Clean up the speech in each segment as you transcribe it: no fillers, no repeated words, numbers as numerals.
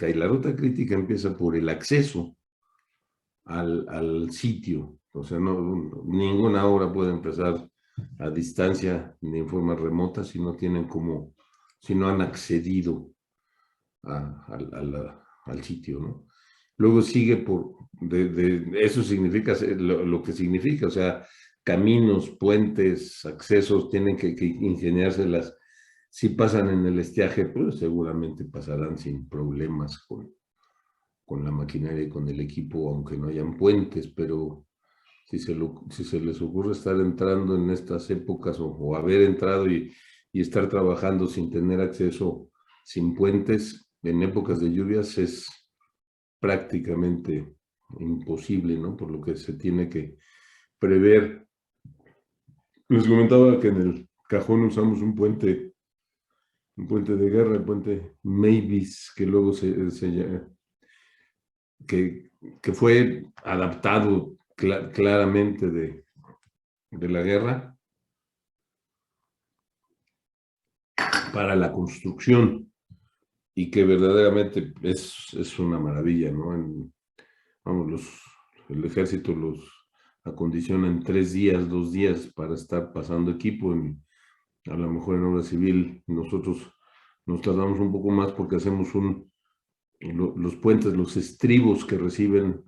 y la ruta crítica empieza por el acceso al sitio. O sea, ninguna obra puede empezar a distancia ni en forma remota si no tienen como, si no han accedido al sitio, ¿no? Luego sigue eso significa lo que significa, o sea, caminos, puentes, accesos, tienen que ingeniárselas. Si pasan en el estiaje, pues seguramente pasarán sin problemas con la maquinaria y con el equipo, aunque no hayan puentes, pero si se les ocurre estar entrando en estas épocas o haber entrado y estar trabajando sin tener acceso, sin puentes, en épocas de lluvias es prácticamente imposible, ¿no? Por lo que se tiene que prever. Les comentaba que en el cajón usamos un puente de guerra, el puente Mavis, que luego que fue adaptado claramente de la guerra para la construcción y que verdaderamente es una maravilla, ¿no? Vamos, el ejército los acondiciona en 3 días, 2 días para estar pasando equipo. A lo mejor en obra civil nosotros nos tardamos un poco más porque hacemos los puentes, los estribos que reciben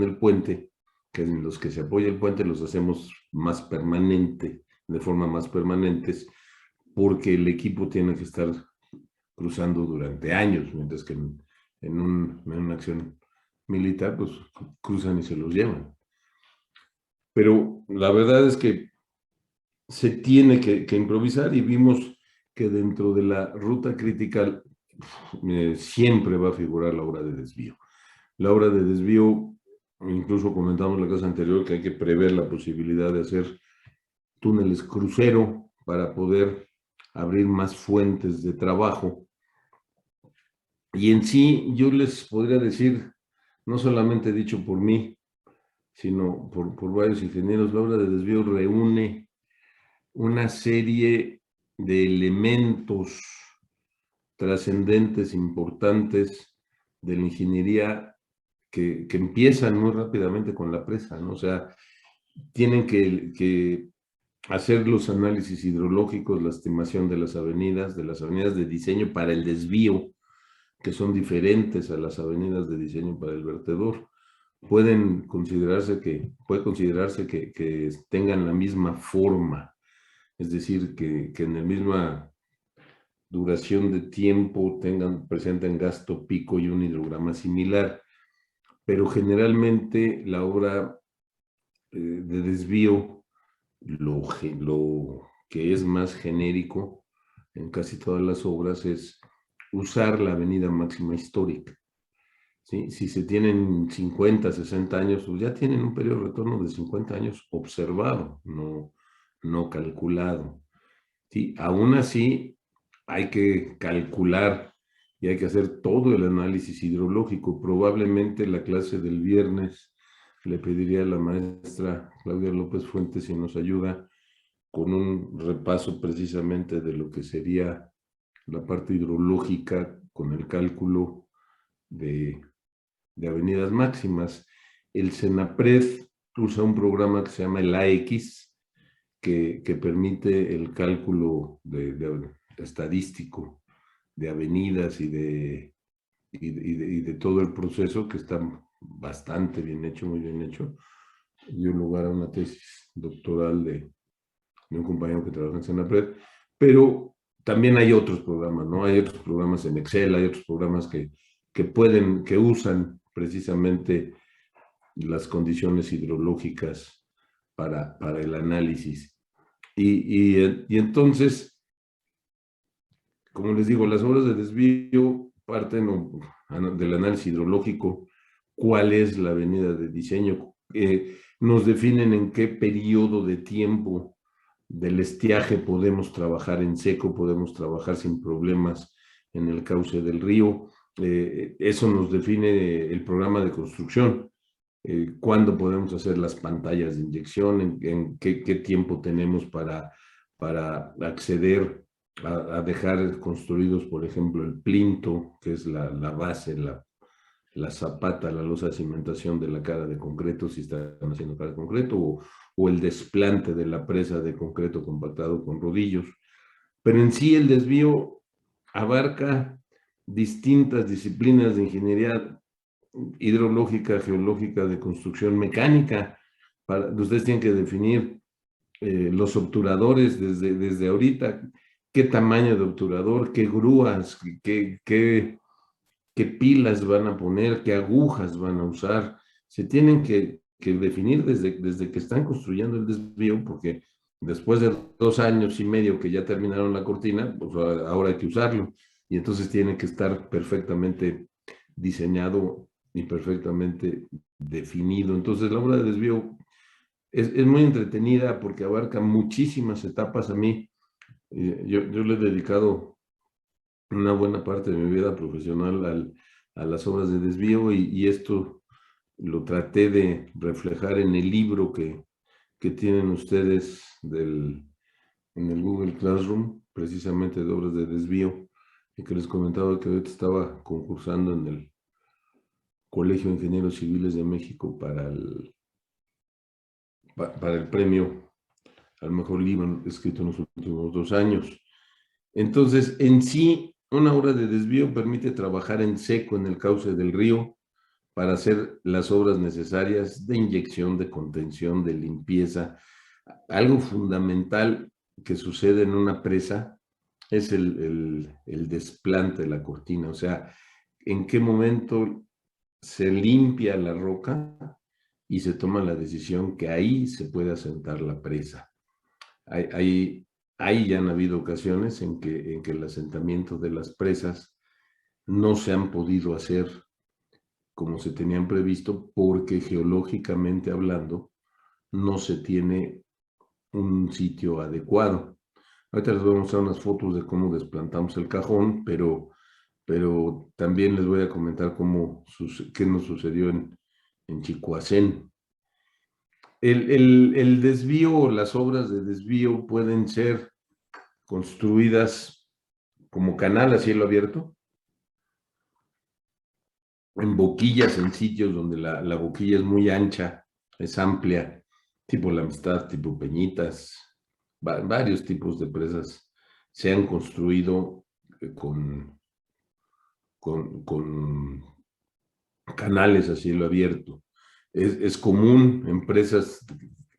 el puente, que en los que se apoya el puente, los hacemos más permanente, de forma más permanentes, porque el equipo tiene que estar cruzando durante años, mientras que en una acción militar, pues cruzan y se los llevan. Pero la verdad es que se tiene que improvisar y vimos que dentro de la ruta crítica siempre va a figurar la obra de desvío. La obra de desvío, incluso comentamos en la clase anterior que hay que prever la posibilidad de hacer túneles crucero para poder abrir más fuentes de trabajo. Y en sí, yo les podría decir, no solamente dicho por mí, sino por varios ingenieros, la obra de desvío reúne una serie de elementos trascendentes, importantes de la ingeniería que empiezan muy rápidamente con la presa, ¿no? O sea, tienen que hacer los análisis hidrológicos, la estimación de las avenidas de diseño para el desvío, que son diferentes a las avenidas de diseño para el vertedor. Puede considerarse que tengan la misma forma, es decir, que en la misma duración de tiempo presenten gasto pico y un hidrograma similar, pero generalmente la obra de desvío, lo que es más genérico en casi todas las obras es usar la avenida máxima histórica. ¿Sí? Si se tienen 50, 60 años, pues ya tienen un periodo de retorno de 50 años observado, no calculado. ¿Sí? Aún así, hay que calcular y hay que hacer todo el análisis hidrológico. Probablemente la clase del viernes le pediría a la maestra Claudia López Fuentes si nos ayuda con un repaso precisamente de lo que sería la parte hidrológica con el cálculo de avenidas máximas. El CENAPRED usa un programa que se llama el AX, que permite el cálculo estadístico de avenidas y de todo el proceso, que está bastante bien hecho, muy bien hecho. Dio lugar a una tesis doctoral de un compañero que trabaja en CENAPRED, pero también hay otros programas, ¿no? Hay otros programas en Excel, hay otros programas que usan precisamente las condiciones hidrológicas para el análisis. Y entonces, como les digo, las obras de desvío parten del análisis hidrológico, cuál es la avenida de diseño, nos definen en qué periodo de tiempo del estiaje podemos trabajar en seco, podemos trabajar sin problemas en el cauce del río. Eso nos define el programa de construcción. Cuándo podemos hacer las pantallas de inyección, en qué tiempo tenemos para acceder a dejar construidos, por ejemplo, el plinto, que es la base, la zapata, la losa de cimentación de la cara de concreto, si están haciendo cara de concreto, o el desplante de la presa de concreto compactado con rodillos. Pero en sí el desvío abarca distintas disciplinas de ingeniería hidrológica, geológica, de construcción mecánica. Ustedes tienen que definir los obturadores desde ahorita, qué tamaño de obturador, qué grúas, qué pilas van a poner, qué agujas van a usar. Se tienen que definir desde que están construyendo el desvío, porque después de 2 años y medio que ya terminaron la cortina, pues ahora hay que usarlo. Y entonces tiene que estar perfectamente diseñado y perfectamente definido. Entonces la obra de desvío es muy entretenida porque abarca muchísimas etapas. A mí, yo le he dedicado una buena parte de mi vida profesional a las obras de desvío y esto lo traté de reflejar en el libro que tienen ustedes en el Google Classroom, precisamente de obras de desvío, y que les comentaba que ahorita estaba concursando en el Colegio de Ingenieros Civiles de México para el premio al mejor libro escrito en los últimos 2 años. Entonces, en sí, una obra de desvío permite trabajar en seco en el cauce del río para hacer las obras necesarias de inyección, de contención, de limpieza. Algo fundamental que sucede en una presa es el desplante de la cortina, o sea, en qué momento se limpia la roca y se toma la decisión que ahí se puede asentar la presa. Ahí ya han habido ocasiones en que el asentamiento de las presas no se han podido hacer como se tenían previsto porque geológicamente hablando no se tiene un sitio adecuado. Ahorita les voy a mostrar unas fotos de cómo desplantamos el cajón, pero también les voy a comentar qué nos sucedió en Chicoacén. El desvío o las obras de desvío pueden ser construidas como canal a cielo abierto, en boquillas, en sitios donde la boquilla es muy ancha, es amplia, tipo La Amistad, tipo Peñitas, varios tipos de presas se han construido con canales a cielo abierto. Es común empresas,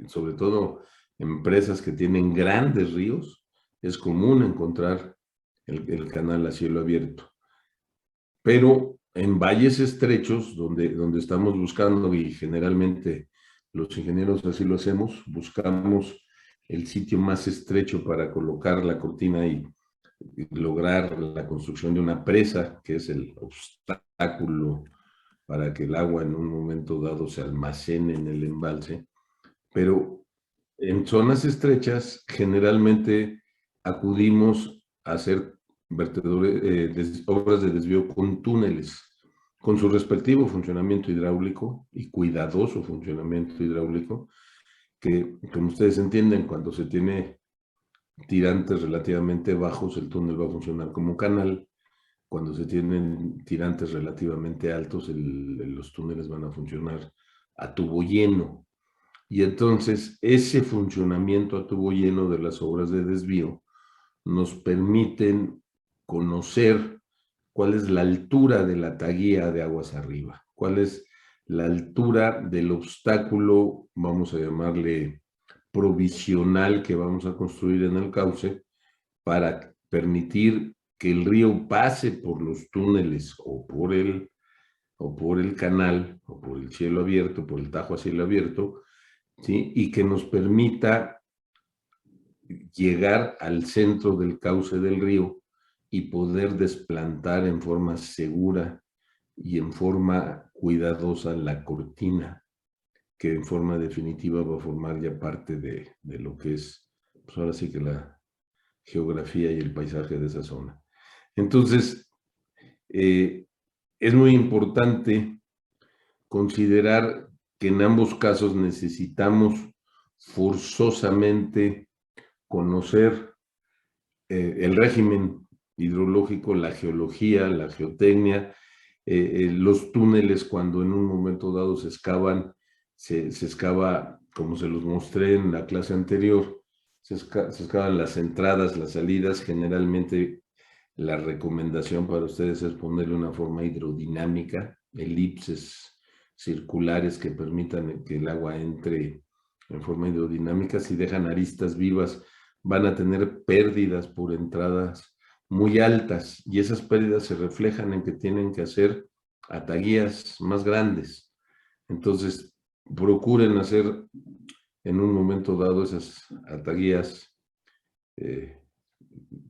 sobre todo empresas que tienen grandes ríos, es común encontrar el canal a cielo abierto. Pero en valles estrechos, donde estamos buscando, y generalmente los ingenieros así lo hacemos, buscamos el sitio más estrecho para colocar la cortina y lograr la construcción de una presa, que es el obstáculo para que el agua en un momento dado se almacene en el embalse. Pero en zonas estrechas generalmente acudimos a hacer obras de desvío con túneles, con su respectivo funcionamiento hidráulico y cuidadoso funcionamiento hidráulico, que como ustedes entienden, cuando se tiene tirantes relativamente bajos, el túnel va a funcionar como canal. Cuando se tienen tirantes relativamente altos, los túneles van a funcionar a tubo lleno. Y entonces ese funcionamiento a tubo lleno de las obras de desvío nos permiten conocer cuál es la altura de la taguía de aguas arriba, cuál es la altura del obstáculo, vamos a llamarle provisional, que vamos a construir en el cauce para permitir que el río pase por los túneles o por el canal o por el cielo abierto, por el tajo a cielo abierto, ¿sí? Y que nos permita llegar al centro del cauce del río y poder desplantar en forma segura y en forma cuidadosa la cortina, que en forma definitiva va a formar ya parte de lo que es, pues ahora sí que la geografía y el paisaje de esa zona. Entonces, es muy importante considerar que en ambos casos necesitamos forzosamente conocer el régimen hidrológico, la geología, la geotecnia, los túneles cuando en un momento dado se excavan, se excava, como se los mostré en la clase anterior, se excavan las entradas, las salidas. Generalmente la recomendación para ustedes es ponerle una forma hidrodinámica, elipses circulares que permitan que el agua entre en forma hidrodinámica. Si dejan aristas vivas, van a tener pérdidas por entradas muy altas, y esas pérdidas se reflejan en que tienen que hacer ataguías más grandes. Entonces, procuren hacer en un momento dado esas ataguías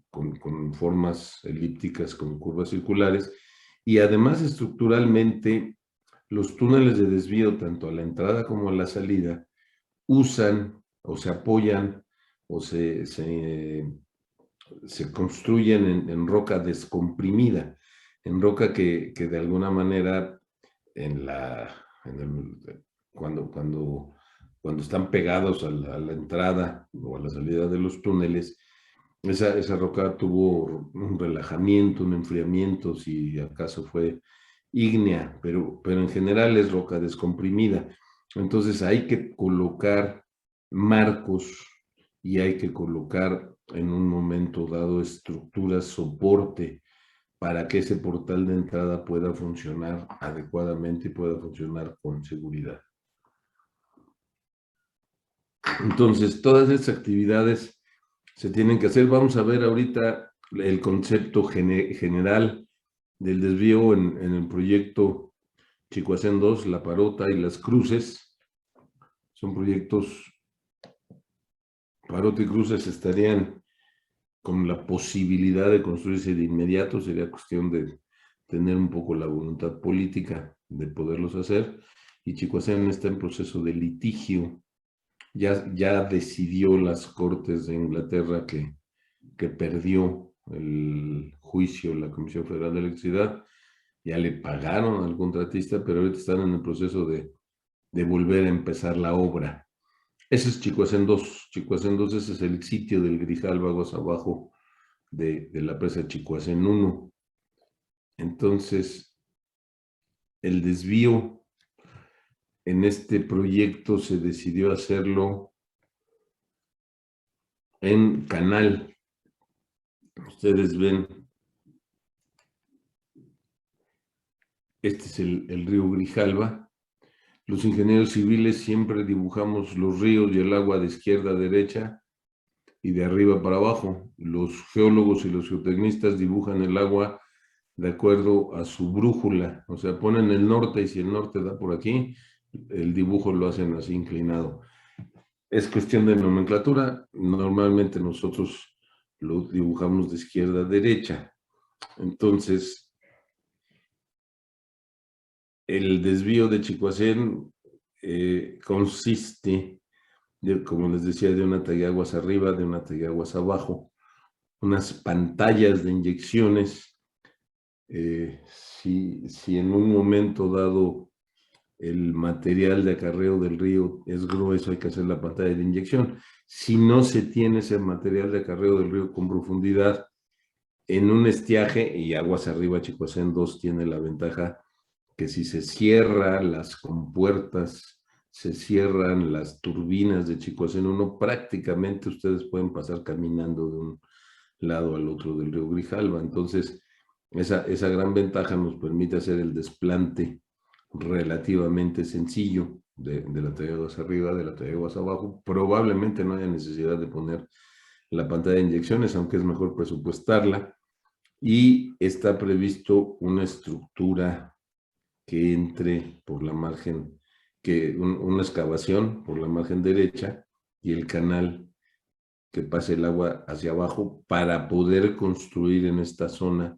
con formas elípticas, con curvas circulares, y además estructuralmente los túneles de desvío, tanto a la entrada como a la salida, usan o se apoyan o se construyen en roca descomprimida, en roca que de alguna manera cuando están pegados a la entrada o a la salida de los túneles, esa roca tuvo un relajamiento, un enfriamiento, si acaso fue ígnea, pero en general es roca descomprimida. Entonces hay que colocar marcos y hay que colocar en un momento dado estructuras soporte para que ese portal de entrada pueda funcionar adecuadamente y pueda funcionar con seguridad. Entonces, todas estas actividades se tienen que hacer. Vamos a ver ahorita el concepto general del desvío en el proyecto Chicoacén 2, La Parota y Las Cruces. Son proyectos, Parota y Cruces estarían con la posibilidad de construirse de inmediato. Sería cuestión de tener un poco la voluntad política de poderlos hacer. Y Chicoacén está en proceso de litigio. Ya decidió las Cortes de Inglaterra que perdió el juicio la Comisión Federal de Electricidad. Ya le pagaron al contratista, pero ahorita están en el proceso de volver a empezar la obra. Ese es Chicoacén 2. Chicoacén 2, ese es el sitio del Grijalva, aguas abajo de la presa Chicoacén 1. Entonces, el desvío en este proyecto se decidió hacerlo en canal. Ustedes ven, este es el río Grijalva. Los ingenieros civiles siempre dibujamos los ríos y el agua de izquierda a derecha y de arriba para abajo. Los geólogos y los geotecnistas dibujan el agua de acuerdo a su brújula, o sea, ponen el norte y si el norte da por aquí, el dibujo lo hacen así inclinado. Es cuestión de nomenclatura. Normalmente nosotros lo dibujamos de izquierda a derecha. Entonces, el desvío de Chicoacén consiste, como les decía, de una tallaguas arriba, de una tallaguas abajo, unas pantallas de inyecciones. Si en un momento dado el material de acarreo del río es grueso, hay que hacer la pantalla de inyección. Si no se tiene ese material de acarreo del río con profundidad, en un estiaje, y aguas arriba Chicoacén 2 tiene la ventaja que si se cierran las compuertas, se cierran las turbinas de Chicoacén 1, prácticamente ustedes pueden pasar caminando de un lado al otro del río Grijalva. Entonces, esa gran ventaja nos permite hacer el desplante relativamente sencillo de la tallaguas arriba, de la tallaguas abajo. Probablemente no haya necesidad de poner la pantalla de inyecciones, aunque es mejor presupuestarla. Y está previsto una estructura que entre por la margen, una excavación por la margen derecha y el canal que pase el agua hacia abajo para poder construir en esta zona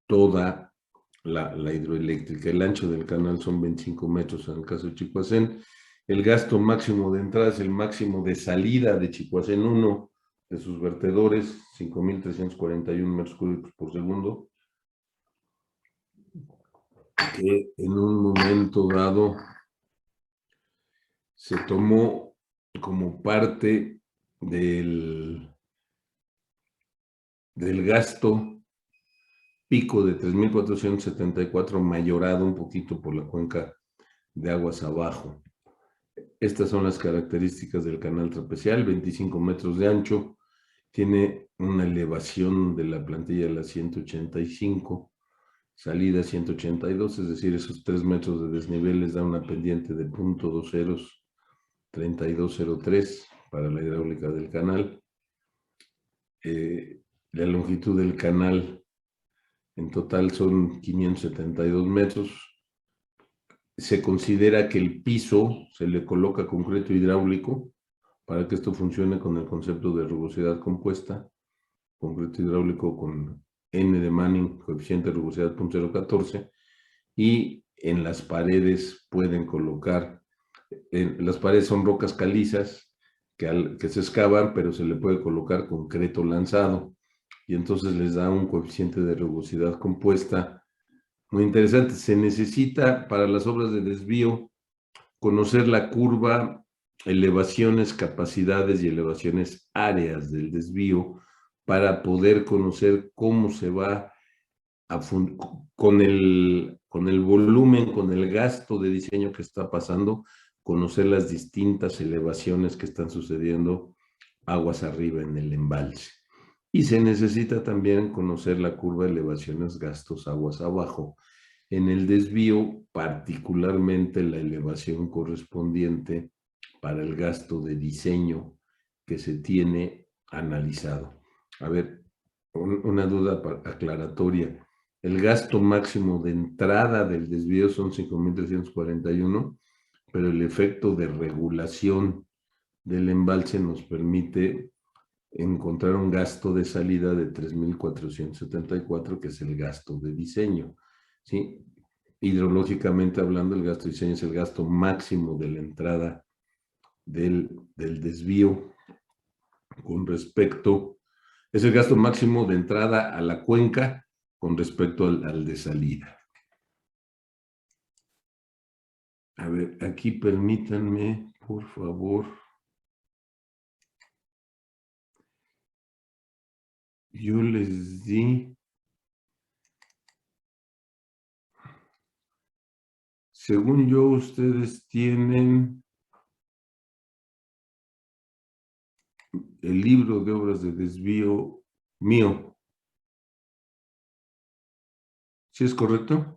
toda la hidroeléctrica. El ancho del canal son 25 metros en el caso de Chicoacén. El gasto máximo de entrada es el máximo de salida de Chicoacén 1, de sus vertedores, 5.341 metros cúbicos por segundo, que en un momento dado se tomó como parte del del gasto pico de 3.474 mayorado un poquito por la cuenca de aguas abajo. Estas son las características del canal trapezial: 25 metros de ancho, tiene una elevación de la plantilla de la 185, salida 182, es decir, esos 3 metros de desnivel les da una pendiente de 0.203203 para la hidráulica del canal. La longitud del canal en total son 572 metros. Se considera que el piso se le coloca concreto hidráulico para que esto funcione con el concepto de rugosidad compuesta, concreto hidráulico con N de Manning, coeficiente de rugosidad 0.014, y en las paredes pueden colocar, las paredes son rocas calizas que se excavan, pero se le puede colocar concreto lanzado, y entonces les da un coeficiente de rugosidad compuesta muy interesante. Se necesita para las obras de desvío conocer la curva, elevaciones, capacidades y elevaciones áreas del desvío para poder conocer cómo se va con el volumen, con el gasto de diseño que está pasando, conocer las distintas elevaciones que están sucediendo aguas arriba en el embalse. Y se necesita también conocer la curva de elevaciones, gastos, aguas abajo. En el desvío, particularmente la elevación correspondiente para el gasto de diseño que se tiene analizado. A ver, una duda aclaratoria. El gasto máximo de entrada del desvío son 5.341, pero el efecto de regulación del embalse nos permite encontrar un gasto de salida de 3.474, que es el gasto de diseño, ¿sí? Hidrológicamente hablando, el gasto de diseño es el gasto máximo de la entrada del desvío con respecto, es el gasto máximo de entrada a la cuenca con respecto al de salida. A ver, aquí permítanme, por favor. Yo les di, según yo, ustedes tienen el libro de obras de desvío mío. ¿Sí es correcto?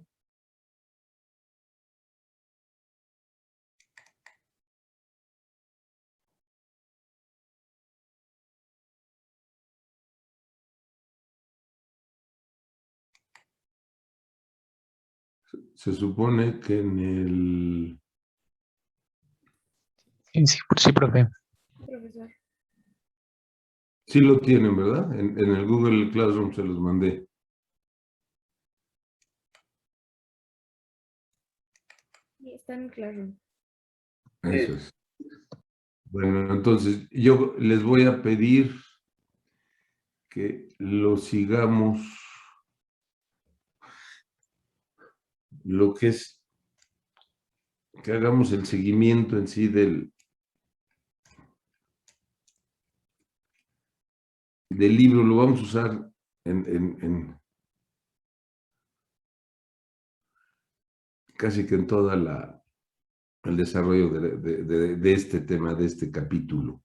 Se supone que en el... Sí, profe. Profesor. Sí lo tienen, ¿verdad? En el Google Classroom se los mandé. Sí, está en Classroom. Eso es. Bueno, entonces yo les voy a pedir que lo sigamos, lo que es, que hagamos el seguimiento en sí del libro. Lo vamos a usar casi que en toda el desarrollo de este tema, de este capítulo.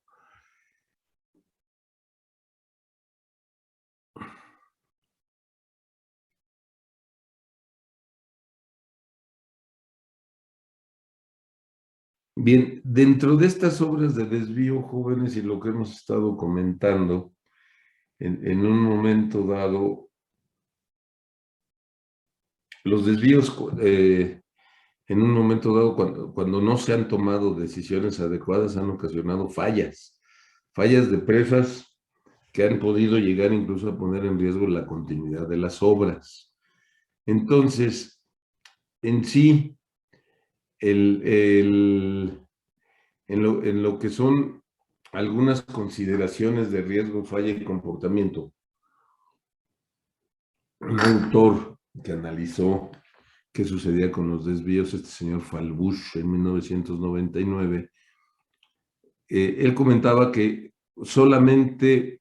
Bien, dentro de estas obras de desvío, jóvenes, y lo que hemos estado comentando, en un momento dado, los desvíos, en un momento dado, cuando no se han tomado decisiones adecuadas, han ocasionado fallas de presas que han podido llegar incluso a poner en riesgo la continuidad de las obras. Entonces, en sí, en lo que son algunas consideraciones de riesgo, falla y comportamiento, un autor que analizó qué sucedía con los desvíos, este señor Falbush, en 1999, él comentaba que solamente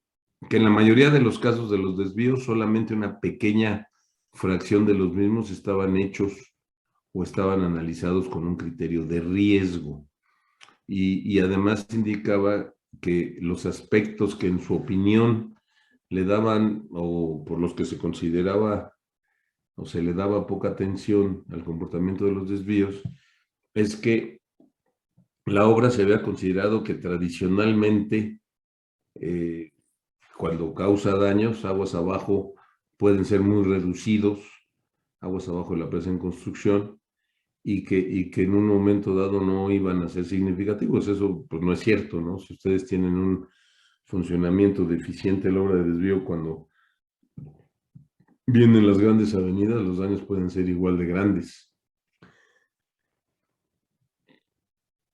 que en la mayoría de los casos de los desvíos solamente una pequeña fracción de los mismos estaban hechos o estaban analizados con un criterio de riesgo. Y además indicaba que los aspectos que en su opinión le daban o por los que se consideraba o se le daba poca atención al comportamiento de los desvíos es que la obra se había considerado que tradicionalmente cuando causa daños, aguas abajo pueden ser muy reducidos, aguas abajo de la presa en construcción, y que en un momento dado no iban a ser significativos. Eso pues no es cierto, ¿no? Si ustedes tienen un funcionamiento deficiente de la obra de desvío cuando vienen las grandes avenidas, los daños pueden ser igual de grandes.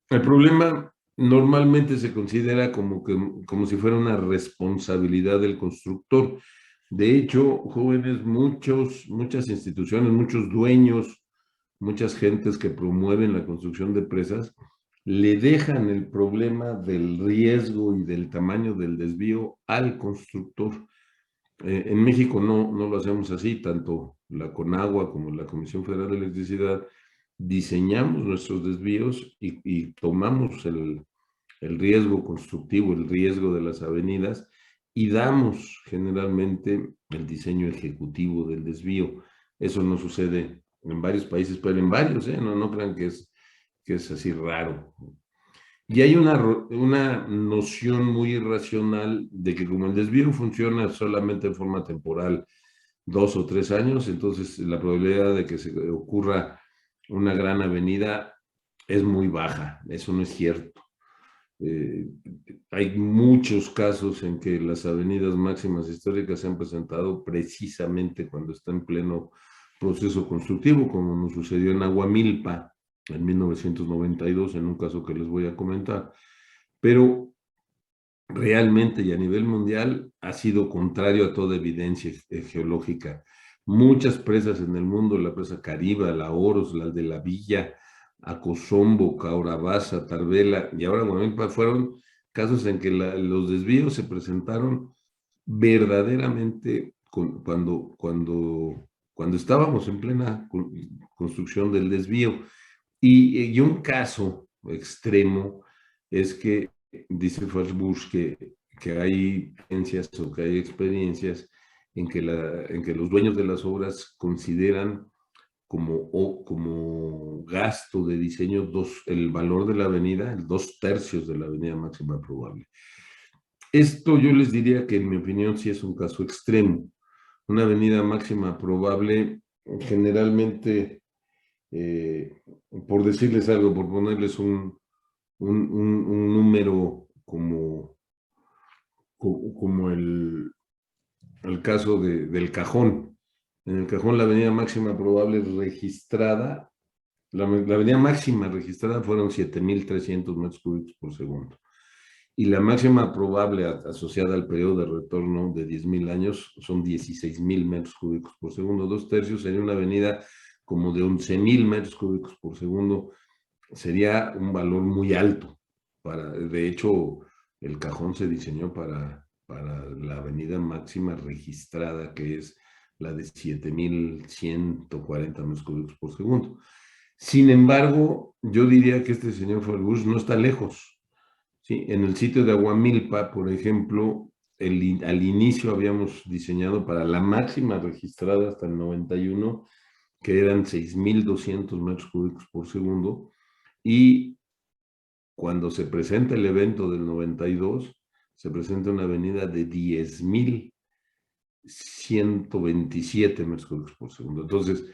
El problema normalmente se considera como si fuera una responsabilidad del constructor. De hecho, jóvenes, muchas instituciones, muchos dueños, muchas gentes que promueven la construcción de presas, le dejan el problema del riesgo y del tamaño del desvío al constructor. En México no lo hacemos así, tanto la CONAGUA como la Comisión Federal de Electricidad diseñamos nuestros desvíos y tomamos el riesgo constructivo, el riesgo de las avenidas y damos generalmente el diseño ejecutivo del desvío. Eso no sucede en varios países, pero en varios, no crean que es así raro. Y hay una noción muy irracional de que como el desvío funciona solamente en forma temporal, 2 o 3 años, entonces la probabilidad de que se ocurra una gran avenida es muy baja. Eso no es cierto. Hay muchos casos en que las avenidas máximas históricas se han presentado precisamente cuando está en pleno proceso constructivo, como nos sucedió en Aguamilpa en 1992, en un caso que les voy a comentar. Pero realmente y a nivel mundial ha sido contrario a toda evidencia geológica. Muchas presas en el mundo, la presa Cariba, la Oros, las de la Villa, Acosombo, Caurabasa, Tarbela y ahora Guamilpa, fueron casos en que los desvíos se presentaron verdaderamente cuando estábamos en plena construcción del desvío. Y un caso extremo es que dice Bush que hay experiencias o que hay experiencias en que los dueños de las obras consideran como gasto de diseño el valor de la avenida, el 2/3 de la avenida máxima probable. Esto yo les diría que en mi opinión sí es un caso extremo. Una avenida máxima probable generalmente, por decirles algo, por ponerles un número como el caso del Cajón. En el Cajón la avenida máxima probable registrada, la avenida máxima registrada fueron 7,300 metros cúbicos por segundo. Y la máxima probable asociada al periodo de retorno de 10,000 años son 16,000 metros cúbicos por segundo. 2/3 sería una avenida como de 11,000 metros cúbicos por segundo. Sería un valor muy alto. De hecho, el Cajón se diseñó para la avenida máxima registrada, que es la de 7,140 metros cúbicos por segundo. Sin embargo, yo diría que este señor Fergus no está lejos. ¿Sí? En el sitio de Aguamilpa, por ejemplo, al inicio habíamos diseñado para la máxima registrada hasta el 91, que eran 6,200 metros cúbicos por segundo, y cuando se presenta el evento del 92, se presenta una avenida de 10,127 metros cúbicos por segundo. Entonces,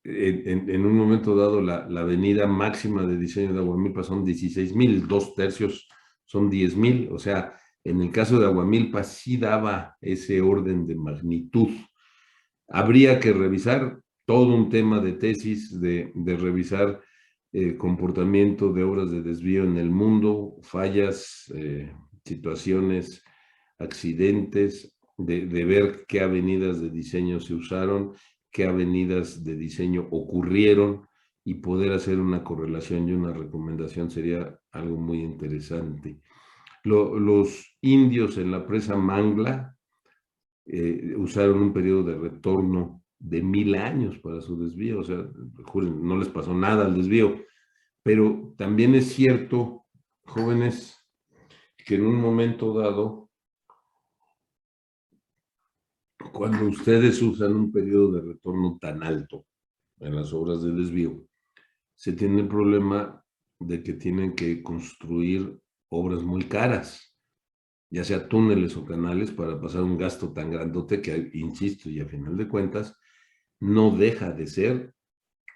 en un momento dado, la avenida máxima de diseño de Aguamilpa son 16,000, 2/3 son 10,000. O sea, en el caso de Aguamilpa sí daba ese orden de magnitud. Habría que revisar todo un tema de tesis, de revisar comportamiento de obras de desvío en el mundo, fallas, situaciones, accidentes, de ver qué avenidas de diseño se usaron, qué avenidas de diseño ocurrieron y poder hacer una correlación y una recomendación sería algo muy interesante. Los indios en la presa Mangla usaron un periodo de retorno de 1000 años para su desvío, o sea, juren, no les pasó nada al desvío, pero también es cierto, jóvenes, que en un momento dado, cuando ustedes usan un periodo de retorno tan alto en las obras de desvío, se tiene el problema de que tienen que construir obras muy caras, ya sea túneles o canales, para pasar un gasto tan grandote que, insisto, y a final de cuentas, no deja de ser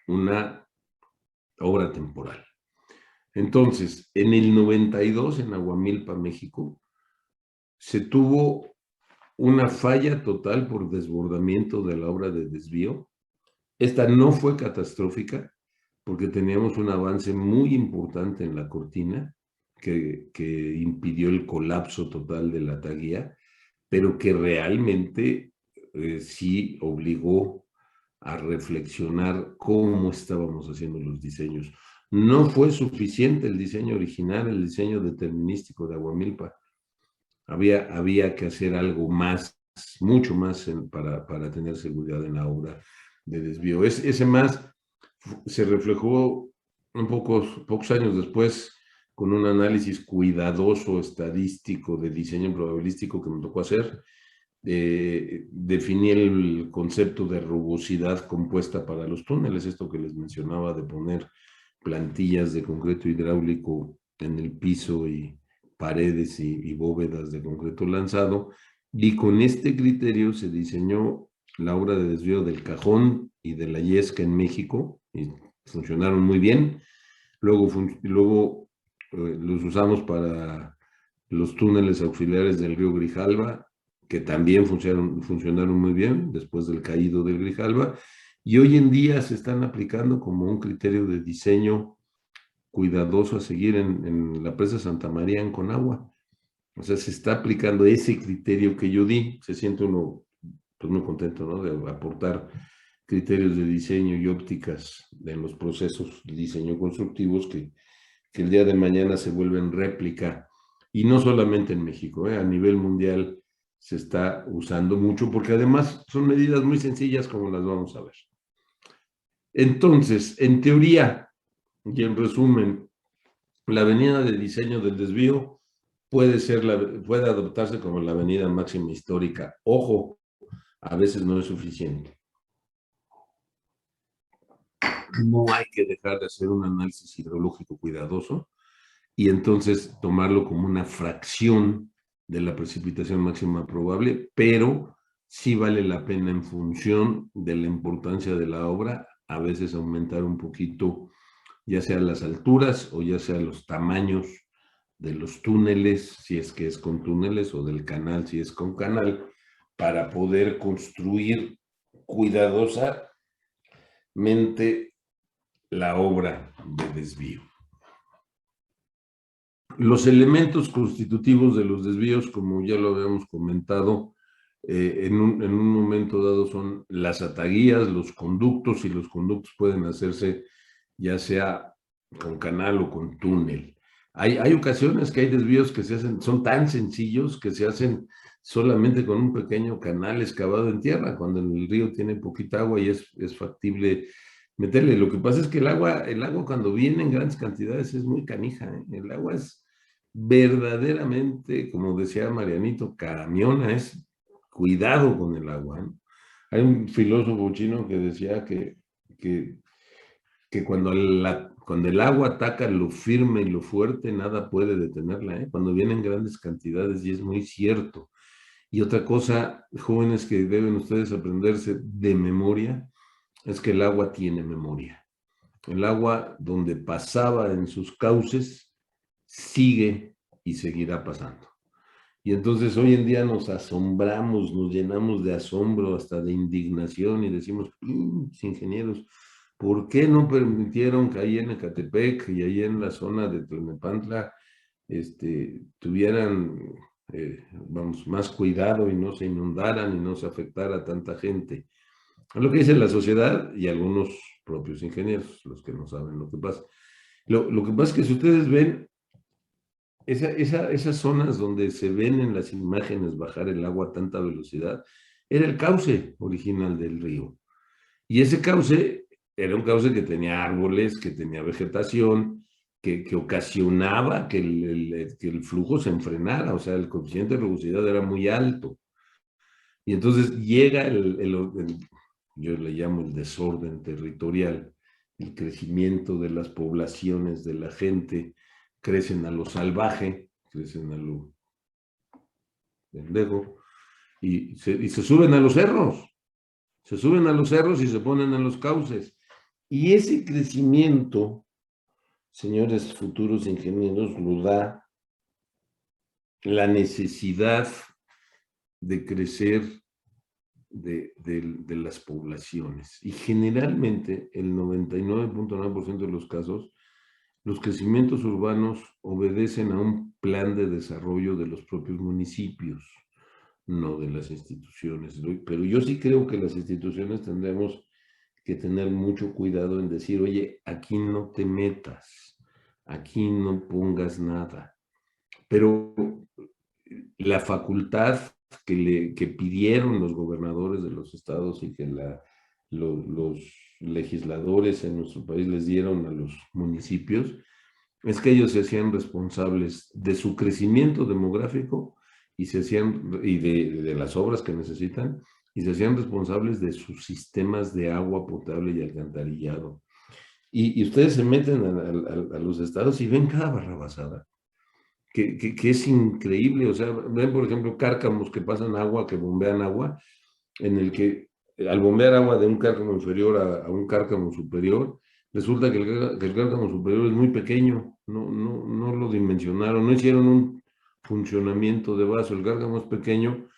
una obra temporal. Entonces, en el 92, en Aguamilpa, México, se tuvo una falla total por desbordamiento de la obra de desvío. Esta no fue catastrófica porque teníamos un avance muy importante en la cortina que impidió el colapso total de la taguía, pero que realmente sí obligó a reflexionar cómo estábamos haciendo los diseños. No fue suficiente el diseño original, el diseño determinístico de Aguamilpa. Había que hacer algo más, mucho más para tener seguridad en la obra de desvío. Ese más se reflejó pocos años después con un análisis cuidadoso estadístico de diseño probabilístico que me tocó hacer. Definí el concepto de rugosidad compuesta para los túneles, esto que les mencionaba de poner plantillas de concreto hidráulico en el piso y paredes y bóvedas de concreto lanzado, y con este criterio se diseñó la obra de desvío del Cajón y de la Yesca en México, y funcionaron muy bien. Luego los usamos para los túneles auxiliares del río Grijalva, que también funcionaron muy bien después del caído del Grijalva, y hoy en día se están aplicando como un criterio de diseño cuidadoso a seguir en la presa Santa María en Conagua. O sea, se está aplicando ese criterio que yo di. Se siente uno pues, muy contento, ¿no? De aportar criterios de diseño y ópticas en los procesos de diseño constructivos que el día de mañana se vuelven réplica. Y no solamente en México, a nivel mundial se está usando mucho, porque además son medidas muy sencillas como las vamos a ver. Entonces, en teoría, y en resumen, la avenida de diseño del desvío puede adoptarse como la avenida máxima histórica. Ojo, a veces no es suficiente. No hay que dejar de hacer un análisis hidrológico cuidadoso y entonces tomarlo como una fracción de la precipitación máxima probable, pero sí vale la pena en función de la importancia de la obra, a veces aumentar un poquito, ya sea las alturas o ya sea los tamaños de los túneles, si es que es con túneles, o del canal, si es con canal, para poder construir cuidadosamente la obra de desvío. Los elementos constitutivos de los desvíos, como ya lo habíamos comentado, en un momento dado son las ataguías, los conductos, y los conductos pueden hacerse ya sea con canal o con túnel. Hay ocasiones que hay desvíos que se hacen, son tan sencillos que se hacen solamente con un pequeño canal excavado en tierra, cuando el río tiene poquita agua y es factible meterle. Lo que pasa es que el agua cuando viene en grandes cantidades es muy canija, ¿eh? El agua es verdaderamente, como decía Marianito, camiona, es cuidado con el agua, ¿no? Hay un filósofo chino que decía que, que cuando el agua ataca lo firme y lo fuerte, nada puede detenerla, ¿eh? Cuando vienen grandes cantidades, y es muy cierto. Y otra cosa, jóvenes, que deben ustedes aprenderse de memoria, es que el agua tiene memoria. El agua, donde pasaba en sus cauces, sigue y seguirá pasando. Y entonces hoy en día nos asombramos, nos llenamos de asombro, hasta de indignación, y decimos, ingenieros, ¿por qué no permitieron que ahí en Ecatepec y ahí en la zona de Tlalnepantla tuvieran, más cuidado y no se inundaran y no se afectara a tanta gente? Es lo que dice la sociedad y algunos propios ingenieros, los que no saben lo que pasa. Lo que pasa es que si ustedes ven, esas zonas donde se ven en las imágenes bajar el agua a tanta velocidad, era el cauce original del río. Y ese cauce era un cauce que tenía árboles, que tenía vegetación, que ocasionaba que el flujo se enfrenara, o sea, el coeficiente de rugosidad era muy alto. Y entonces llega yo le llamo el desorden territorial, el crecimiento de las poblaciones, de la gente, crecen a lo salvaje, crecen a lo pendejo, y se suben a los cerros, se suben a los cerros y se ponen en los cauces. Y ese crecimiento, señores futuros ingenieros, lo da la necesidad de crecer de las poblaciones. Y generalmente, el 99.9% de los casos, los crecimientos urbanos obedecen a un plan de desarrollo de los propios municipios, no de las instituciones. Pero yo sí creo que las instituciones tendremos que tener mucho cuidado en decir, oye, aquí no te metas, aquí no pongas nada. Pero la facultad que pidieron los gobernadores de los estados y que los legisladores en nuestro país les dieron a los municipios, es que ellos se hacían responsables de su crecimiento demográfico y de las obras que necesitan, y se hacían responsables de sus sistemas de agua potable y alcantarillado. Y ustedes se meten a los estados y ven cada barrabasada que es increíble. O sea, ven, por ejemplo, cárcamos que pasan agua, que bombean agua, en el que al bombear agua de un cárcamo inferior a un cárcamo superior, resulta que el cárcamo superior es muy pequeño, no lo dimensionaron, no hicieron un funcionamiento de vaso, el cárcamo es pequeño,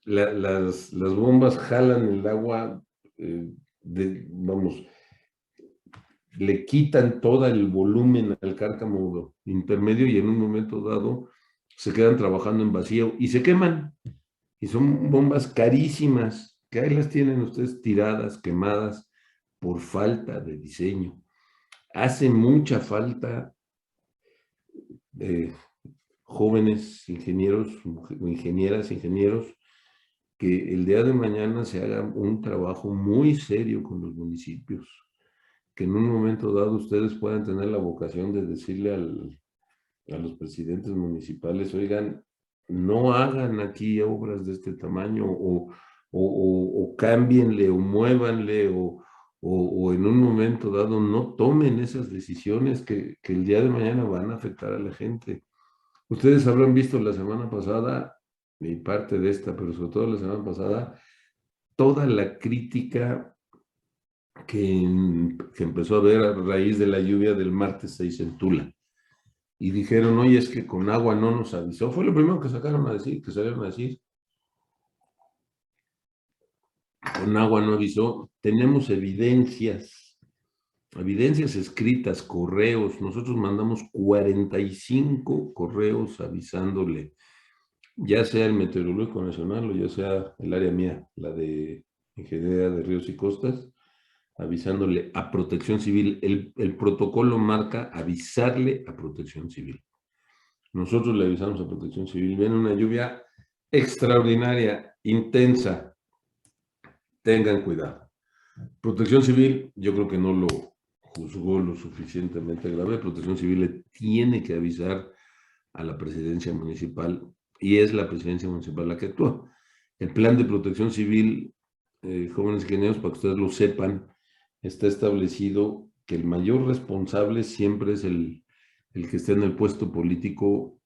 las bombas jalan el agua, vamos, le quitan todo el volumen al cárcamo intermedio y en un momento dado se quedan trabajando en vacío y se queman. Y son bombas carísimas, que ahí las tienen ustedes tiradas, quemadas, por falta de diseño. Hace mucha falta jóvenes ingenieros, ingenieras, ingenieros, que el día de mañana se haga un trabajo muy serio con los municipios, que en un momento dado ustedes puedan tener la vocación de decirle a los presidentes municipales, oigan, no hagan aquí obras de este tamaño, o cámbienle, o muévanle, o en un momento dado no tomen esas decisiones que el día de mañana van a afectar a la gente. Ustedes habrán visto la semana pasada, y parte de esta, pero sobre todo la semana pasada, toda la crítica que empezó a ver a raíz de la lluvia del martes 6 en Tula. Y dijeron, oye, es que con agua no nos avisó. Fue lo primero que sacaron a decir, que salieron a decir. Con agua no avisó. Tenemos evidencias escritas, correos. Nosotros mandamos 45 correos avisándole, ya sea el Meteorológico Nacional o ya sea el área mía, la de Ingeniería de Ríos y Costas, avisándole a Protección Civil. El protocolo marca avisarle a Protección Civil. Nosotros le avisamos a Protección Civil, viene una lluvia extraordinaria, intensa, tengan cuidado. Protección Civil, yo creo que no lo juzgó lo suficientemente grave. Protección Civil le tiene que avisar a la presidencia municipal, y es la presidencia municipal la que actúa. El plan de Protección Civil, jóvenes ingenieros, para que ustedes lo sepan, está establecido que el mayor responsable siempre es el que esté en el puesto político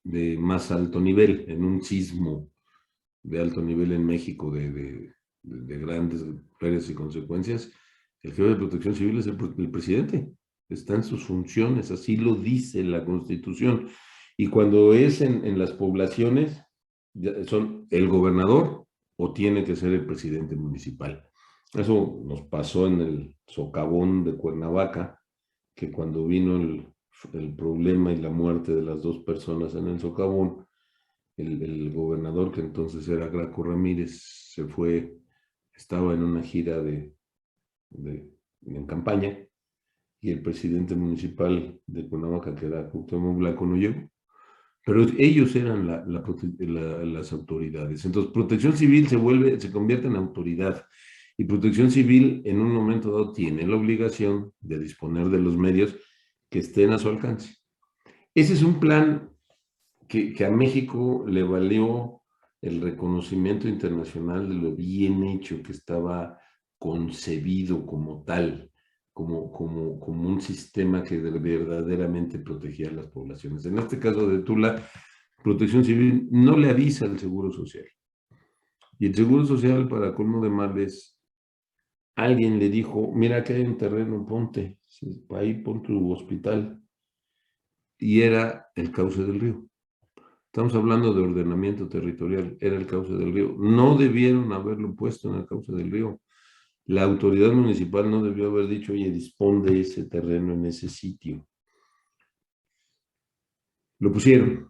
de más alto nivel, en un sismo de alto nivel en México de grandes pérdidas y consecuencias. El jefe de Protección Civil es el presidente, está en sus funciones, así lo dice la Constitución. Y cuando es en las poblaciones, son el gobernador o tiene que ser el presidente municipal. Eso nos pasó en el socavón de Cuernavaca, que cuando vino el problema y la muerte de las dos personas en el socavón, el gobernador, que entonces era Graco Ramírez, se fue, estaba en una gira en campaña, y el presidente municipal de Cuernavaca, que era Cuauhtémoc Blanco, no llegó. Pero ellos eran las autoridades. Entonces, Protección Civil se convierte en autoridad. Y Protección Civil en un momento dado tiene la obligación de disponer de los medios que estén a su alcance. Ese es un plan que a México le valió el reconocimiento internacional de lo bien hecho que estaba concebido como tal, como un sistema que verdaderamente protegía a las poblaciones. En este caso de Tula, Protección Civil no le avisa al Seguro Social. Y el Seguro Social, para colmo de males, alguien le dijo, mira que hay un terreno, ponte, ahí pon tu hospital. Y era el cauce del río. Estamos hablando de ordenamiento territorial, era el cauce del río. No debieron haberlo puesto en el cauce del río. La autoridad municipal no debió haber dicho, oye, dispón de ese terreno en ese sitio. Lo pusieron.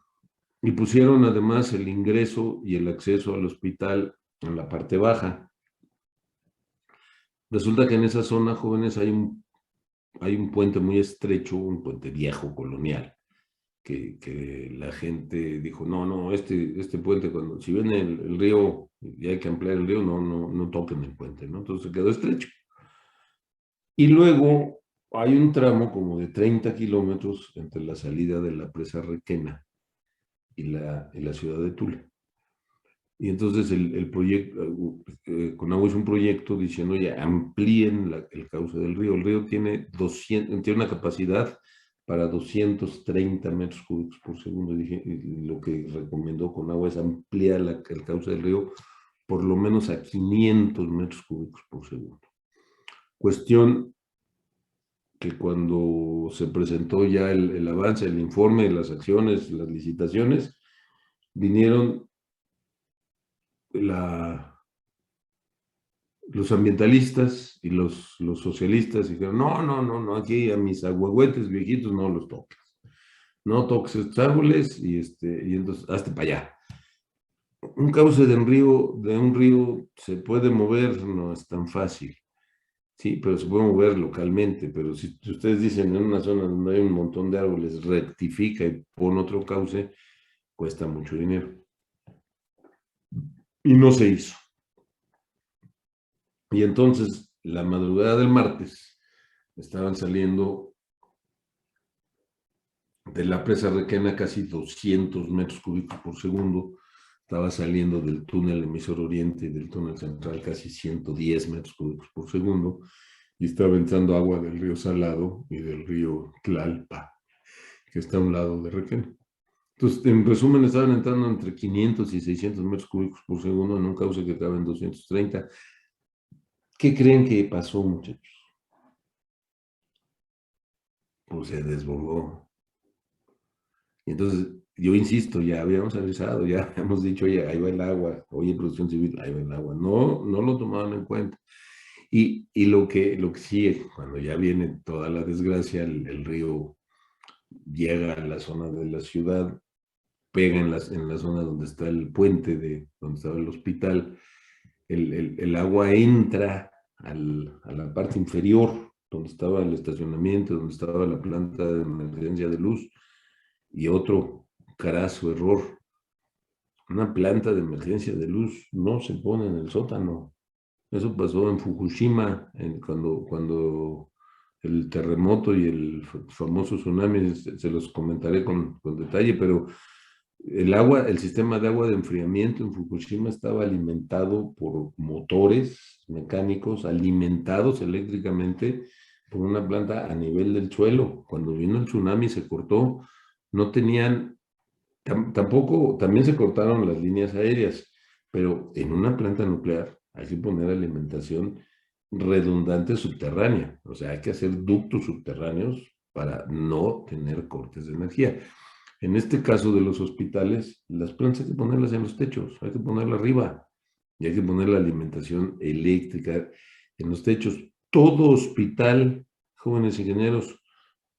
Y pusieron además el ingreso y el acceso al hospital en la parte baja. Resulta que en esa zona, jóvenes, hay un puente muy estrecho, un puente viejo, colonial, que la gente dijo, no, este puente, si viene el río y hay que ampliar el río, no toquen el puente, ¿no? Entonces se quedó estrecho. Y luego hay un tramo como de 30 kilómetros entre la salida de la presa Requena y la ciudad de Tula. Y entonces el proyecto, Conagua hizo un proyecto diciendo, oye, amplíen el cauce del río. El río tiene una capacidad para 230 metros cúbicos por segundo. Y lo que recomendó Conagua es ampliar el cauce del río por lo menos a 500 metros cúbicos por segundo. Cuestión que cuando se presentó ya el avance, el informe, las acciones, las licitaciones, vinieron los ambientalistas y los socialistas dijeron, no, aquí a mis ahuehuetes viejitos no los toques. No toques estos árboles y entonces hazte para allá. Un cauce de un río se puede mover, no es tan fácil. Sí, pero se puede mover localmente, pero si ustedes dicen en una zona donde hay un montón de árboles, rectifica y pon otro cauce, cuesta mucho dinero. Y no se hizo. Y entonces, la madrugada del martes, estaban saliendo de la presa Requena casi 200 metros cúbicos por segundo, estaba saliendo del túnel emisor oriente y del túnel central casi 110 metros cúbicos por segundo, y estaba entrando agua del río Salado y del río Tlalpa, que está a un lado de Requena. Entonces, en resumen, estaban entrando entre 500 y 600 metros cúbicos por segundo en un cauce que cabe en 230. ¿Qué creen que pasó, muchachos? Pues se desbordó. Y entonces, yo insisto, ya habíamos avisado, ya habíamos dicho, oye, ahí va el agua, oye, Protección Civil, ahí va el agua. No lo tomaban en cuenta. Y lo que sigue, cuando ya viene toda la desgracia, el río llega a la zona de la ciudad, pega en la zona donde está el puente, donde estaba el hospital, el agua entra a la parte inferior, donde estaba el estacionamiento, donde estaba la planta de emergencia de luz, y otro carazo error. Una planta de emergencia de luz no se pone en el sótano. Eso pasó en Fukushima, cuando el terremoto y el famoso tsunami, se los comentaré con detalle, pero el sistema de agua de enfriamiento en Fukushima estaba alimentado por motores mecánicos alimentados eléctricamente por una planta a nivel del suelo. Cuando vino el tsunami se cortó, no tenían, tampoco, también se cortaron las líneas aéreas, pero en una planta nuclear hay que poner alimentación redundante subterránea, o sea, hay que hacer ductos subterráneos para no tener cortes de energía. En este caso de los hospitales, las plantas hay que ponerlas en los techos, hay que ponerlas arriba y hay que poner la alimentación eléctrica en los techos. Todo hospital, jóvenes ingenieros,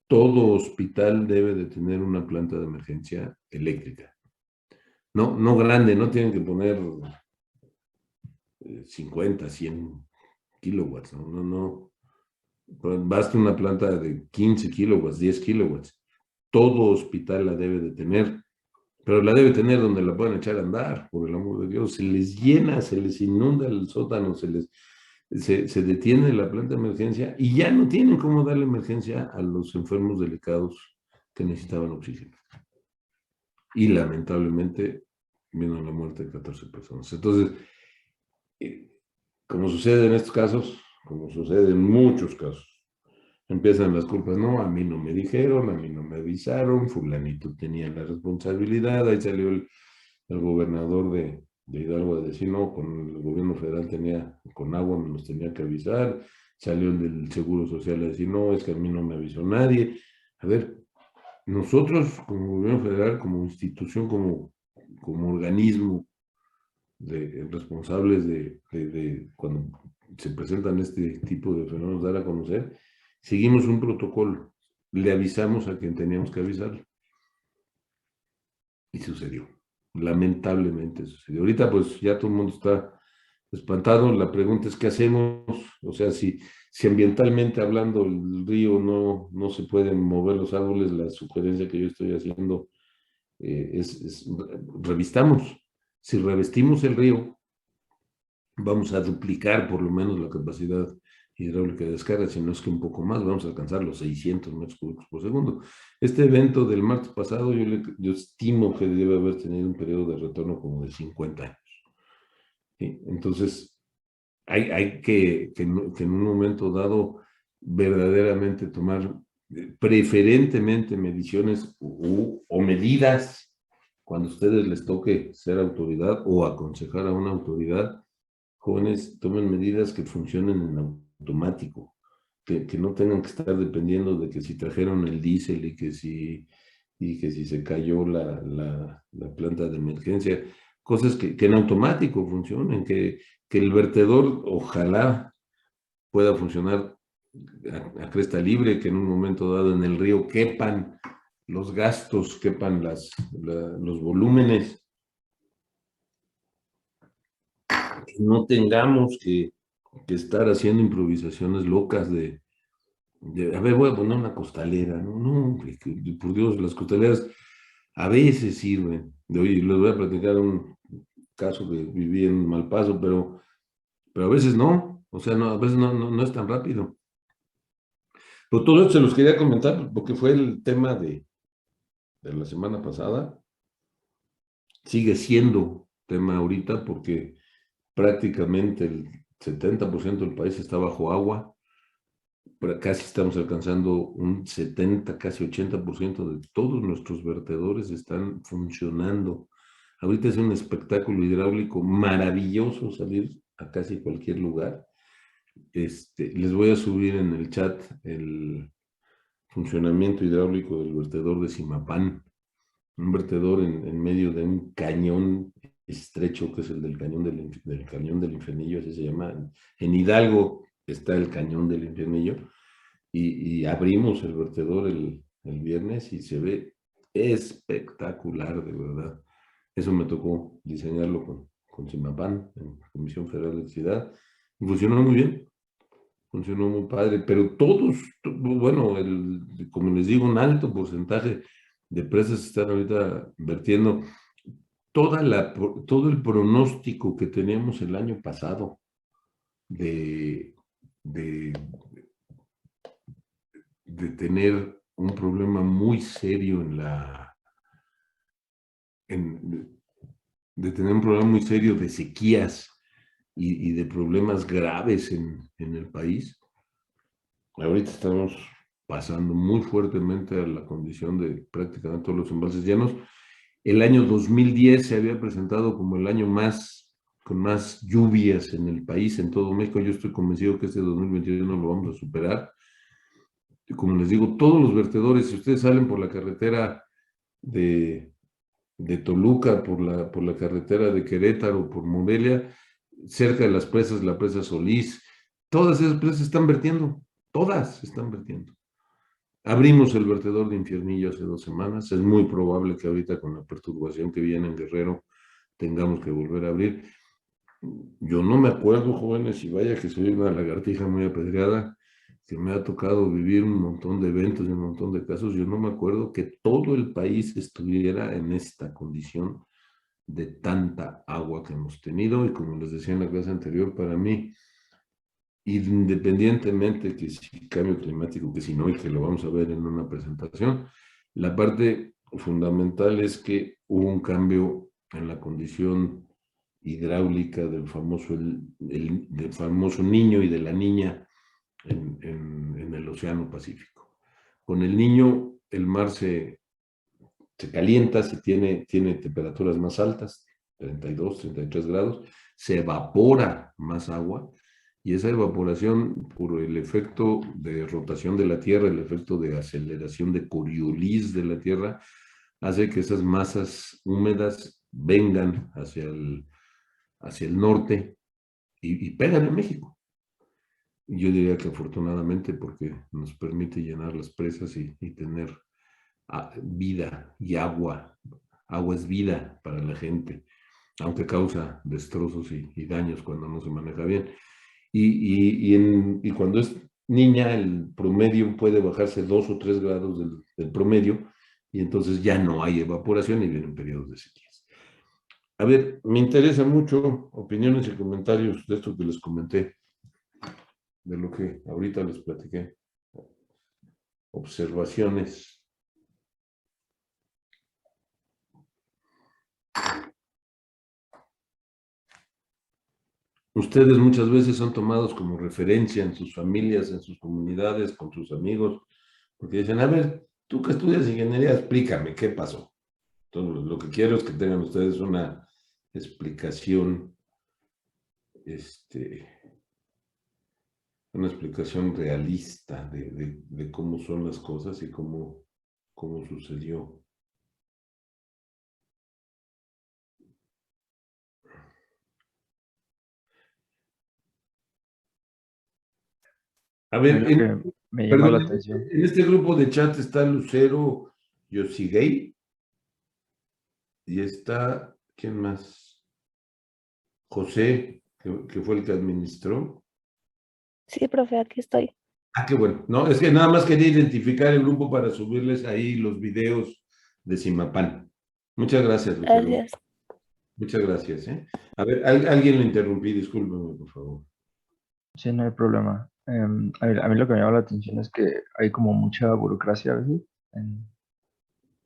todo hospital debe de tener una planta de emergencia eléctrica. No grande, no tienen que poner 50, 100 kilowatts, no. Basta una planta de 15 kilowatts, 10 kilowatts. Todo hospital la debe de tener, pero la debe tener donde la puedan echar a andar, por el amor de Dios. Se les llena, se les inunda el sótano, se detiene la planta de emergencia y ya no tienen cómo darle emergencia a los enfermos delicados que necesitaban oxígeno. Y lamentablemente vino la muerte de 14 personas. Entonces, como sucede en estos casos, como sucede en muchos casos, empiezan las culpas. No, a mí no me dijeron, a mí no me avisaron, fulanito tenía la responsabilidad. Ahí salió el gobernador de Hidalgo a decir, no, con el gobierno federal con agua me los tenía que avisar. Salió el del Seguro Social a decir, no, es que a mí no me avisó nadie. A ver, nosotros como gobierno federal, como institución, como organismo responsables de cuando se presentan este tipo de fenómenos, dar a conocer, seguimos un protocolo, le avisamos a quien teníamos que avisar y sucedió. Lamentablemente sucedió. Ahorita pues ya todo el mundo está espantado. La pregunta es qué hacemos. O sea, si ambientalmente hablando el río no se pueden mover los árboles, la sugerencia que yo estoy haciendo revistamos. Si revestimos el río, vamos a duplicar por lo menos la capacidad hidráulica de descarga, si no es que un poco más, vamos a alcanzar los 600 metros cúbicos por segundo. Este evento del martes pasado yo estimo que debe haber tenido un periodo de retorno como de 50 años. ¿Sí? Entonces, hay que en un momento dado verdaderamente tomar preferentemente mediciones o medidas cuando a ustedes les toque ser autoridad o aconsejar a una autoridad. Jóvenes, tomen medidas que funcionen en automático, que no tengan que estar dependiendo de que si trajeron el diésel y que si se cayó la planta de emergencia, cosas que en automático funcionen, que el vertedor ojalá pueda funcionar a cresta libre, que en un momento dado en el río quepan los gastos, quepan los volúmenes, que no tengamos que estar haciendo improvisaciones locas a ver, voy a poner una costalera, no, no, por Dios, las costaleras a veces sirven. Oye, les voy a platicar un caso que viví en Malpaso, pero a veces no, o sea, no, a veces no es tan rápido. Pero todo esto se los quería comentar porque fue el tema de la semana pasada, sigue siendo tema ahorita porque prácticamente el 70% del país está bajo agua, casi estamos alcanzando un 70, casi 80% de todos nuestros vertedores están funcionando. Ahorita es un espectáculo hidráulico maravilloso salir a casi cualquier lugar. Les voy a subir en el chat el funcionamiento hidráulico del vertedor de Zimapán, un vertedor en medio de un cañón estrecho que es el del cañón del Infernillo, así se llama. En Hidalgo está el cañón del Infernillo y abrimos el vertedor el viernes y se ve espectacular, de verdad. Eso me tocó diseñarlo con Zimapán, en la Comisión Federal de Electricidad, y funcionó muy bien, funcionó muy padre, pero bueno, como les digo, un alto porcentaje de presas están ahorita vertiendo todo el pronóstico que teníamos el año pasado de, de, de tener un problema muy serio de tener un problema muy serio de sequías y de problemas graves en el país. Ahorita estamos pasando muy fuertemente a la condición de prácticamente todos los embalses llenos. El año 2010 se había presentado como el año con más lluvias en el país, en todo México. Yo estoy convencido que este 2021 lo vamos a superar. Y como les digo, todos los vertedores, si ustedes salen por la carretera de Toluca, por la carretera de Querétaro, por Morelia, cerca de las presas, la presa Solís, todas esas presas están vertiendo, todas están vertiendo. Abrimos el vertedor de Infiernillo hace 2 semanas, es muy probable que ahorita con la perturbación que viene en Guerrero tengamos que volver a abrir. Yo no me acuerdo, jóvenes, y vaya que soy una lagartija muy apedreada, que me ha tocado vivir un montón de eventos y un montón de casos, yo no me acuerdo que todo el país estuviera en esta condición de tanta agua que hemos tenido. Y como les decía en la clase anterior, para mí, independientemente que si cambio climático, que si no, y que lo vamos a ver en una presentación, la parte fundamental es que hubo un cambio en la condición hidráulica del famoso niño y de la niña en el Océano Pacífico. Con el niño, el mar se calienta, tiene temperaturas más altas, 32, 33 grados, se evapora más agua, y esa evaporación, por el efecto de rotación de la Tierra, el efecto de aceleración de Coriolis de la Tierra, hace que esas masas húmedas vengan hacia el norte y pegan en México. Yo diría que afortunadamente, porque nos permite llenar las presas y tener vida y agua. Agua es vida para la gente, aunque causa destrozos y daños cuando no se maneja bien. Y cuando es niña, el promedio puede bajarse 2 o 3 grados del promedio, y entonces ya no hay evaporación y vienen periodos de sequías. A ver, me interesa mucho opiniones y comentarios de esto que les comenté, de lo que ahorita les platiqué. Observaciones. Ustedes muchas veces son tomados como referencia en sus familias, en sus comunidades, con sus amigos, porque dicen, a ver, tú que estudias ingeniería, explícame qué pasó. Entonces, lo que quiero es que tengan ustedes una explicación, este, una explicación realista de cómo son las cosas y cómo sucedió. A A mí ver, lo que me llama la perdón, atención, en este grupo de chat está Lucero Yosigei y está, ¿quién más? José, que fue el que administró. Sí, profe, aquí estoy. Ah, qué bueno. No, es que nada más quería identificar el grupo para subirles ahí los videos de Simapán. Muchas gracias, Lucero. Gracias. Muchas gracias, ¿eh? A ver, alguien lo interrumpí, discúlpeme, por favor. sí, no hay problema. A mí lo que me llama la atención es que hay como mucha burocracia a veces en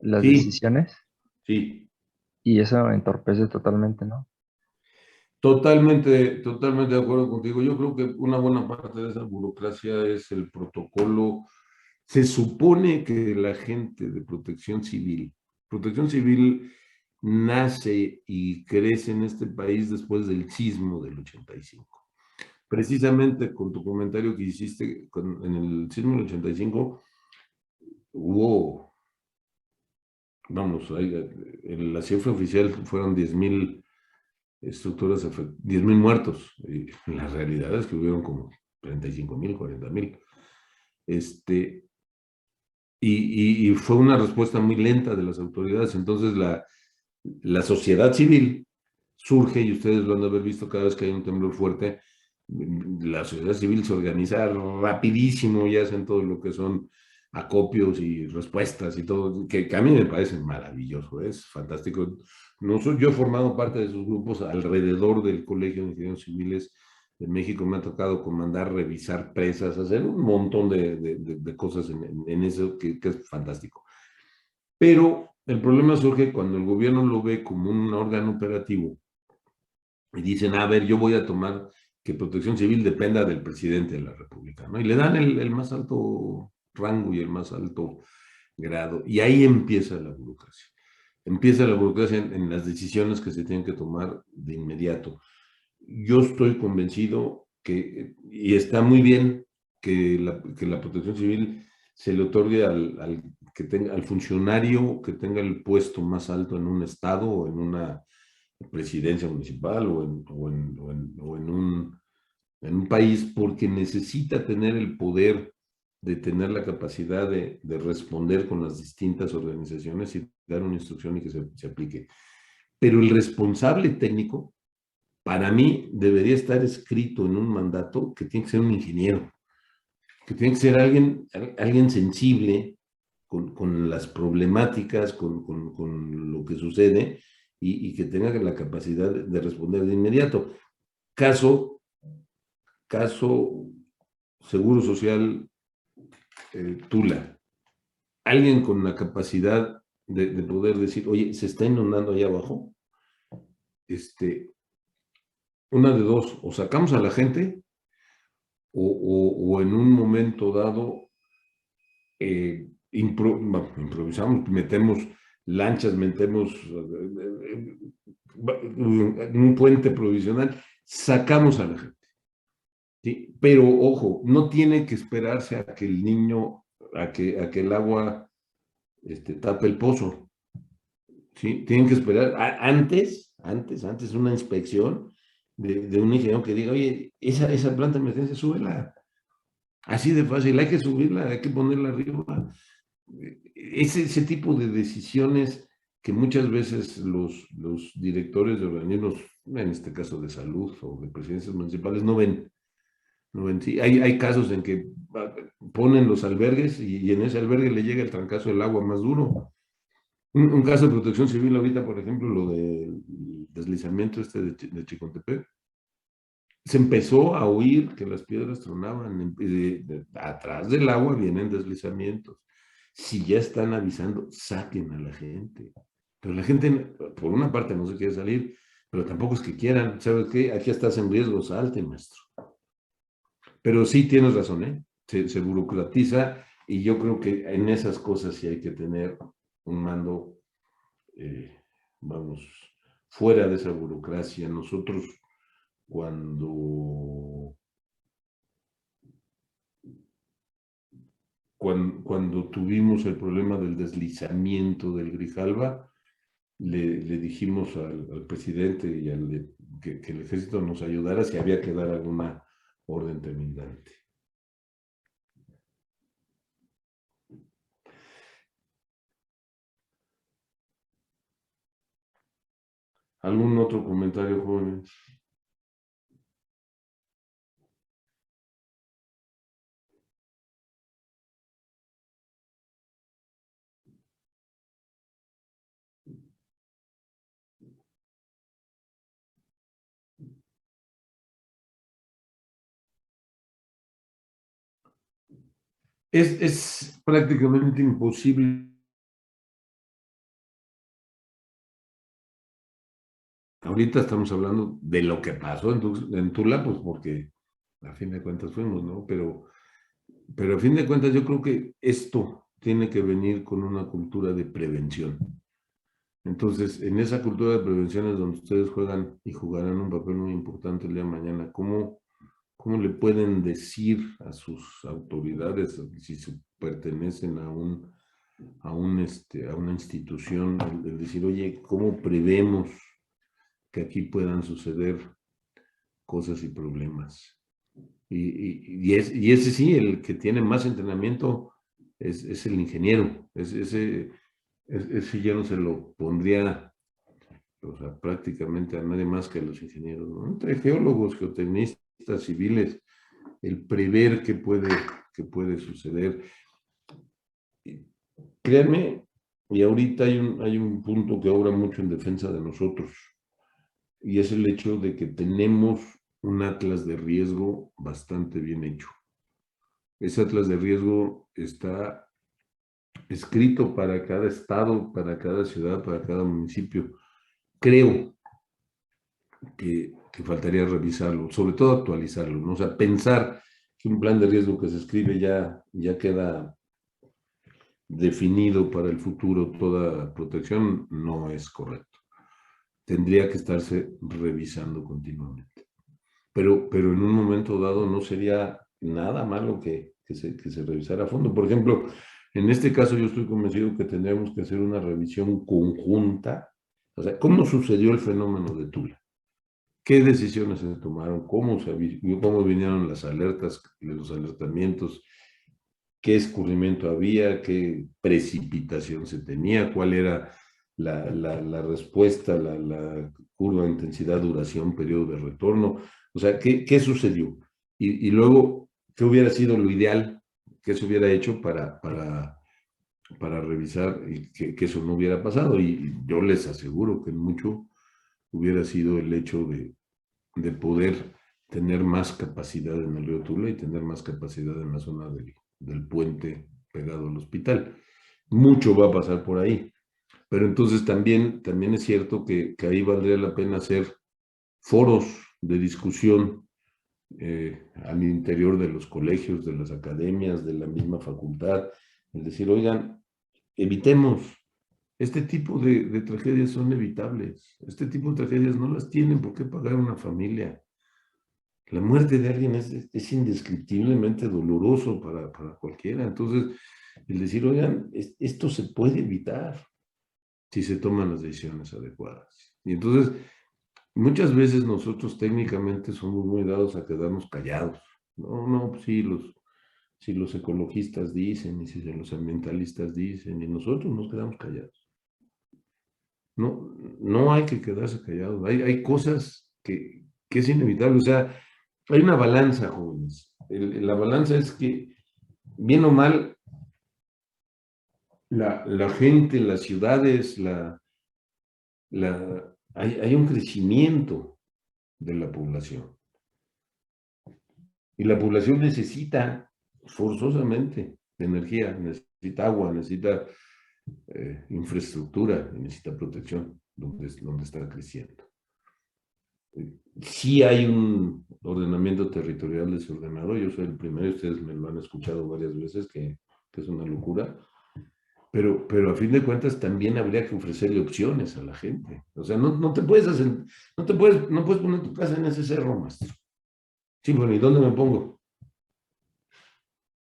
las Sí, decisiones sí. y eso entorpece totalmente, ¿no? Totalmente de acuerdo contigo. Yo creo que una buena parte de esa burocracia es el protocolo. Se supone que la gente de Protección Civil nace y crece en este país después del sismo del 85. Precisamente con tu comentario que hiciste en el sismo del 85, hubo, vamos, en la cifra oficial fueron 10,000 estructuras, 10,000 muertos. Y la realidad es que hubieron como 35,000, 40,000. Y fue una respuesta muy lenta de las autoridades. Entonces la sociedad civil surge, y ustedes lo han de haber visto cada vez que hay un temblor fuerte, la sociedad civil se organiza rapidísimo y hacen todo lo que son acopios y respuestas y todo, que a mí me parece maravilloso, es fantástico. Yo he formado parte de esos grupos alrededor del Colegio de Ingenieros Civiles de México, me ha tocado comandar, revisar presas, hacer un montón de cosas en eso que es fantástico. Pero el problema surge cuando el gobierno lo ve como un órgano operativo y dicen, a ver, yo voy a tomar que Protección Civil dependa del presidente de la República, ¿no? Y le dan el más alto rango y el más alto grado. Y ahí empieza la burocracia. Empieza la burocracia en las decisiones que se tienen que tomar de inmediato. Yo estoy convencido y está muy bien que la Protección Civil se le otorgue al funcionario que tenga el puesto más alto en un estado o en una presidencia municipal en un país, porque necesita tener el poder de tener la capacidad de responder con las distintas organizaciones y dar una instrucción y que se aplique. Pero el responsable técnico, para mí, debería estar escrito en un mandato que tiene que ser un ingeniero. que tiene que ser alguien sensible con las problemáticas, con lo que sucede y que tenga la capacidad de responder de inmediato. Caso Seguro Social Tula. Alguien con la capacidad de poder decir, oye, se está inundando allá abajo. Una de dos, o sacamos a la gente, o en un momento dado improvisamos, metemos lanchas, metemos un puente provisional, sacamos a la gente. ¿Sí? Pero ojo, no tiene que esperarse a que el niño, a que el agua tape el pozo. ¿Sí? Tienen que esperar antes una inspección de un ingeniero que diga, oye, esa planta de emergencia, súbela. Así de fácil, hay que subirla, hay que ponerla arriba. Es ese tipo de decisiones que muchas veces los directores de organismos, en este caso de salud o de presidencias municipales, no ven. Sí, hay casos en que ponen los albergues y en ese albergue le llega el trancazo del agua más duro. Un caso de protección civil ahorita, por ejemplo, lo del deslizamiento de Chicontepec, se empezó a oír que las piedras tronaban, atrás del agua vienen deslizamientos. Si ya están avisando, saquen a la gente. Pero la gente, por una parte, no se quiere salir, pero tampoco es que quieran. ¿Sabes qué? Aquí estás en riesgo, salte, maestro. Pero sí tienes razón, ¿eh? Se burocratiza y yo creo que en esas cosas sí hay que tener un mando, vamos, fuera de esa burocracia. Nosotros cuando tuvimos el problema del deslizamiento del Grijalva, le dijimos al presidente y que el ejército nos ayudara si había que dar alguna orden terminante. ¿Algún otro comentario, jóvenes? Es prácticamente imposible. Ahorita estamos hablando de lo que pasó en Tula, pues porque a fin de cuentas fuimos, ¿no? Pero a fin de cuentas yo creo que esto tiene que venir con una cultura de prevención. Entonces, en esa cultura de prevención es donde ustedes juegan y jugarán un papel muy importante el día de mañana. ¿Cómo le pueden decir a sus autoridades si pertenecen a una institución, el decir, oye, ¿cómo prevemos que aquí puedan suceder cosas y problemas? Y ese sí, el que tiene más entrenamiento es el ingeniero. Ese yo no se lo pondría, o sea, prácticamente a nadie más que a los ingenieros, ¿no? Entre geólogos, geotecnistas, civiles, el prever qué puede suceder. Créanme, y ahorita hay un punto que obra mucho en defensa de nosotros, y es el hecho de que tenemos un atlas de riesgo bastante bien hecho. Ese atlas de riesgo está escrito para cada estado, para cada ciudad, para cada municipio. Creo que faltaría revisarlo, sobre todo actualizarlo, ¿no? O sea, pensar que un plan de riesgo que se escribe ya queda definido para el futuro, toda protección, no es correcto. Tendría que estarse revisando continuamente. Pero en un momento dado no sería nada malo que se revisara a fondo. Por ejemplo, en este caso yo estoy convencido que tendríamos que hacer una revisión conjunta. O sea, ¿cómo sucedió el fenómeno de Tula? ¿Qué decisiones se tomaron? ¿Cómo vinieron las alertas, los alertamientos? ¿Qué escurrimiento había? ¿Qué precipitación se tenía? ¿Cuál era la respuesta, la curva de intensidad, duración, periodo de retorno? O sea, ¿qué sucedió? Y luego, ¿qué hubiera sido lo ideal qué se hubiera hecho para revisar y que eso no hubiera pasado. Y yo les aseguro que mucho hubiera sido el hecho de poder tener más capacidad en el río Tula y tener más capacidad en la zona del puente pegado al hospital. Mucho va a pasar por ahí. Pero entonces también es cierto que ahí valdría la pena hacer foros de discusión al interior de los colegios, de las academias, de la misma facultad, es decir, oigan, evitemos, este tipo de tragedias son evitables, este tipo de tragedias no las tienen por qué pagar una familia. La muerte de alguien es indescriptiblemente doloroso para cualquiera. Entonces, el decir, oigan, esto se puede evitar si se toman las decisiones adecuadas. Y entonces, muchas veces nosotros técnicamente somos muy dados a quedarnos callados. No, pues sí, si los ecologistas dicen y si los ambientalistas dicen y nosotros nos quedamos callados. No hay que quedarse callados. Hay cosas que es inevitable. O sea, hay una balanza, jóvenes. La balanza es que, bien o mal, la gente, las ciudades, hay un crecimiento de la población. Y la población necesita forzosamente energía, necesita agua, necesita infraestructura, necesita protección, donde está creciendo. Sí hay un ordenamiento territorial desordenado, yo soy el primero, ustedes me lo han escuchado varias veces, que es una locura, pero a fin de cuentas también habría que ofrecerle opciones a la gente. O sea, no puedes poner tu casa en ese cerro, maestro. Sí, bueno, ¿y dónde me pongo?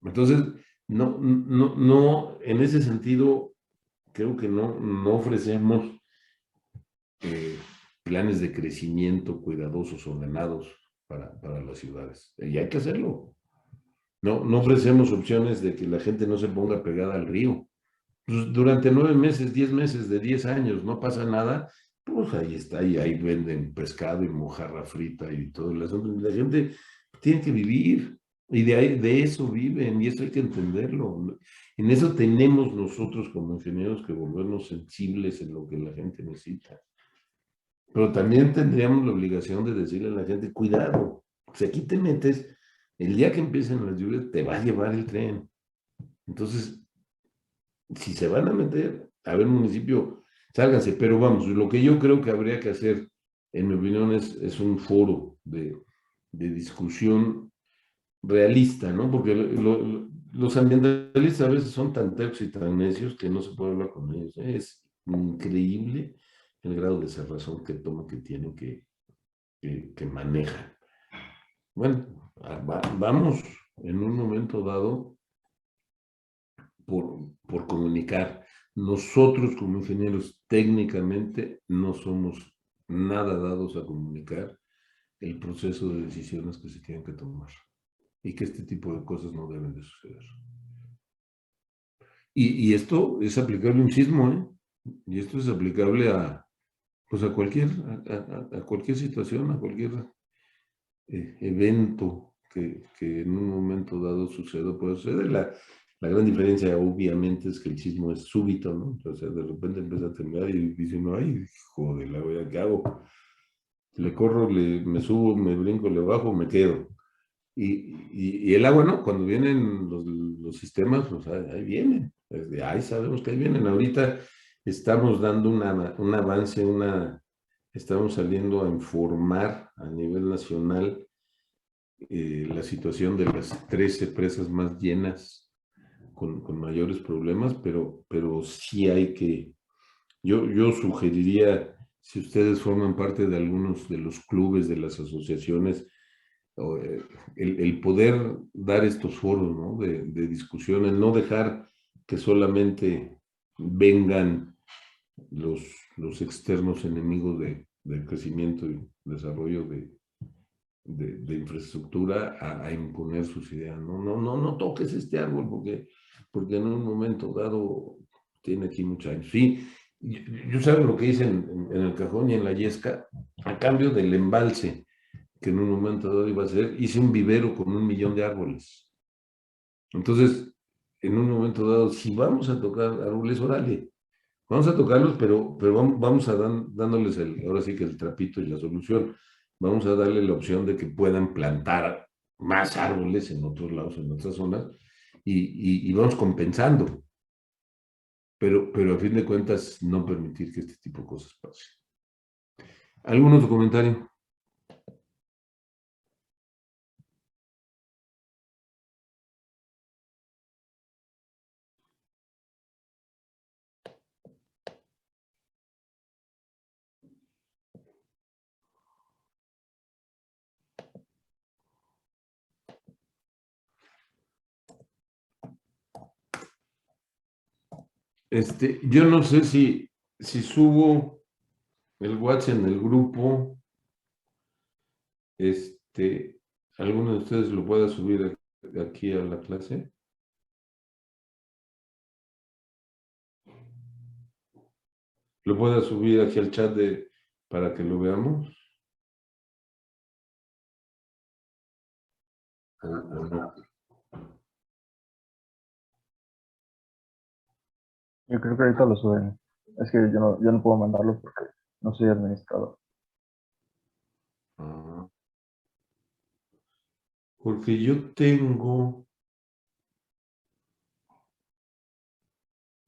Entonces, no, en ese sentido, creo que no ofrecemos planes de crecimiento cuidadosos, ordenados para las ciudades. Y hay que hacerlo. No ofrecemos opciones de que la gente no se ponga pegada al río. Pues durante 9 meses, 10 meses, de 10 años, no pasa nada, pues ahí está, y ahí venden pescado y mojarra frita y todo el asunto. La gente tiene que vivir, y de eso viven, y eso hay que entenderlo. En eso tenemos nosotros como ingenieros que volvernos sensibles en lo que la gente necesita. Pero también tendríamos la obligación de decirle a la gente, cuidado, si aquí te metes, el día que empiecen las lluvias te va a llevar el tren. Entonces, si se van a meter, a ver, municipio, sálganse. Pero vamos, lo que yo creo que habría que hacer, en mi opinión, es un foro de discusión realista, ¿no? Porque los ambientalistas a veces son tan tercos y tan necios que no se puede hablar con ellos. Es increíble el grado de cerrazón que toman, que tienen, que manejan. Bueno, vamos en un momento dado por comunicar. Nosotros como ingenieros técnicamente no somos nada dados a comunicar el proceso de decisiones que se tienen que tomar y que este tipo de cosas no deben de suceder. Y esto es aplicable a un sismo, ¿eh? Y esto es aplicable pues a cualquier situación, a cualquier evento que en un momento dado suceda, puede suceder. La gran diferencia, obviamente, es que el sismo es súbito, ¿no? O sea, de repente empieza a temblar y dice, no, ay, joder, la verdad, ¿qué hago? Le corro, me subo, me brinco, le bajo, me quedo. Y el agua, ¿no? Cuando vienen los sistemas, pues ahí vienen. Ahí sabemos que ahí vienen. Ahorita estamos dando un avance, estamos saliendo a informar a nivel nacional la situación de las 13 presas más llenas con mayores problemas, pero sí hay que, yo sugeriría, si ustedes forman parte de algunos de los clubes, de las asociaciones, el poder dar estos foros, ¿no? de discusión, el no dejar que solamente vengan los externos enemigos del crecimiento y desarrollo de infraestructura a imponer sus ideas. No toques este árbol porque en un momento dado tiene aquí muchos años. Sí, yo sé lo que dicen en el Cajón y en la Yesca, a cambio del embalse que en un momento dado iba a ser, hice un vivero con 1 millón de árboles. Entonces, en un momento dado, si vamos a tocar árboles, órale, vamos a tocarlos, pero vamos a dándoles ahora sí que el trapito y la solución. Vamos a darle la opción de que puedan plantar más árboles en otros lados, en otras zonas, y vamos compensando. Pero a fin de cuentas, no permitir que este tipo de cosas pasen. ¿Algún otro comentario? Yo no sé si subo el WhatsApp en el grupo, ¿alguno de ustedes lo pueda subir aquí a la clase? ¿Lo pueda subir aquí al chat para que lo veamos? ¿O no? Yo creo que ahorita lo suben. Es que yo no puedo mandarlo porque no soy administrador. Ah, porque yo tengo,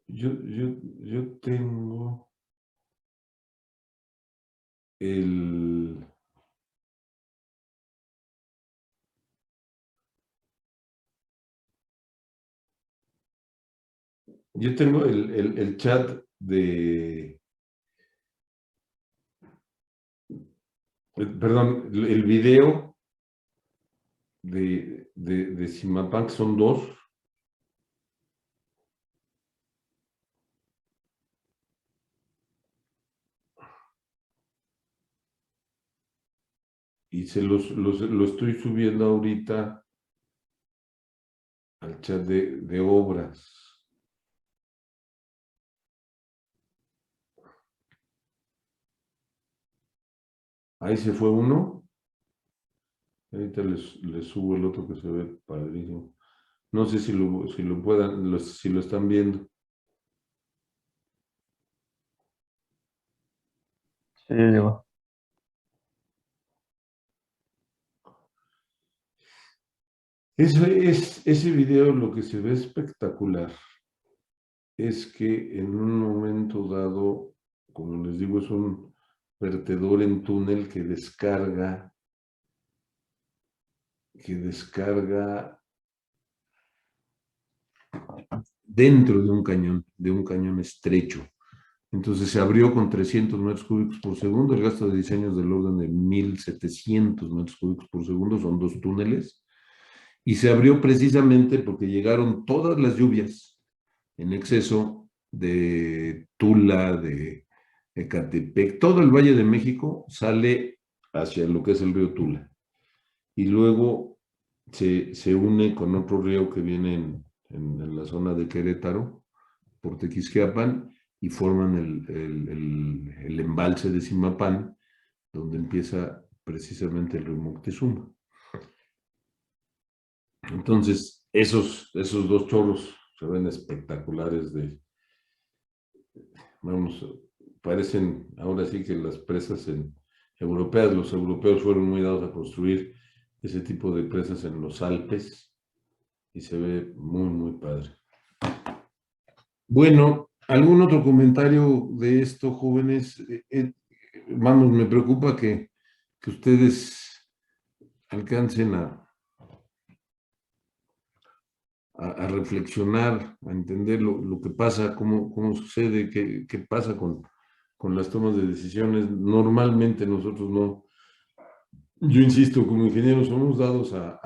yo tengo el... Yo tengo el chat perdón, el video de Simapán, que son dos, y lo estoy subiendo ahorita al chat de obras. Ahí se fue uno. Ahorita les subo el otro que se ve padrísimo. No sé si lo puedan, si lo están viendo. Sí, llegó. Ese video, lo que se ve espectacular es que en un momento dado, como les digo, es un vertedor en túnel que descarga dentro de un cañón estrecho. Entonces se abrió con 300 metros cúbicos por segundo, el gasto de diseño es del orden de 1,700 metros cúbicos por segundo, son dos túneles, y se abrió precisamente porque llegaron todas las lluvias en exceso de Tula, de Ecatepec, todo el Valle de México sale hacia lo que es el río Tula, y luego se une con otro río que viene en la zona de Querétaro, por Tequisquiapan, y forman el embalse de Simapán, donde empieza precisamente el río Moctezuma. Entonces, esos dos chorros se ven espectaculares vamos, parecen ahora sí que las presas europeas. Los europeos fueron muy dados a construir ese tipo de presas en los Alpes y se ve muy, muy padre. Bueno, ¿algún otro comentario de esto, jóvenes? Vamos, me preocupa que ustedes alcancen a reflexionar, a entender lo que pasa, cómo sucede, qué pasa con las tomas de decisiones. Normalmente nosotros no, yo insisto, como ingenieros somos dados a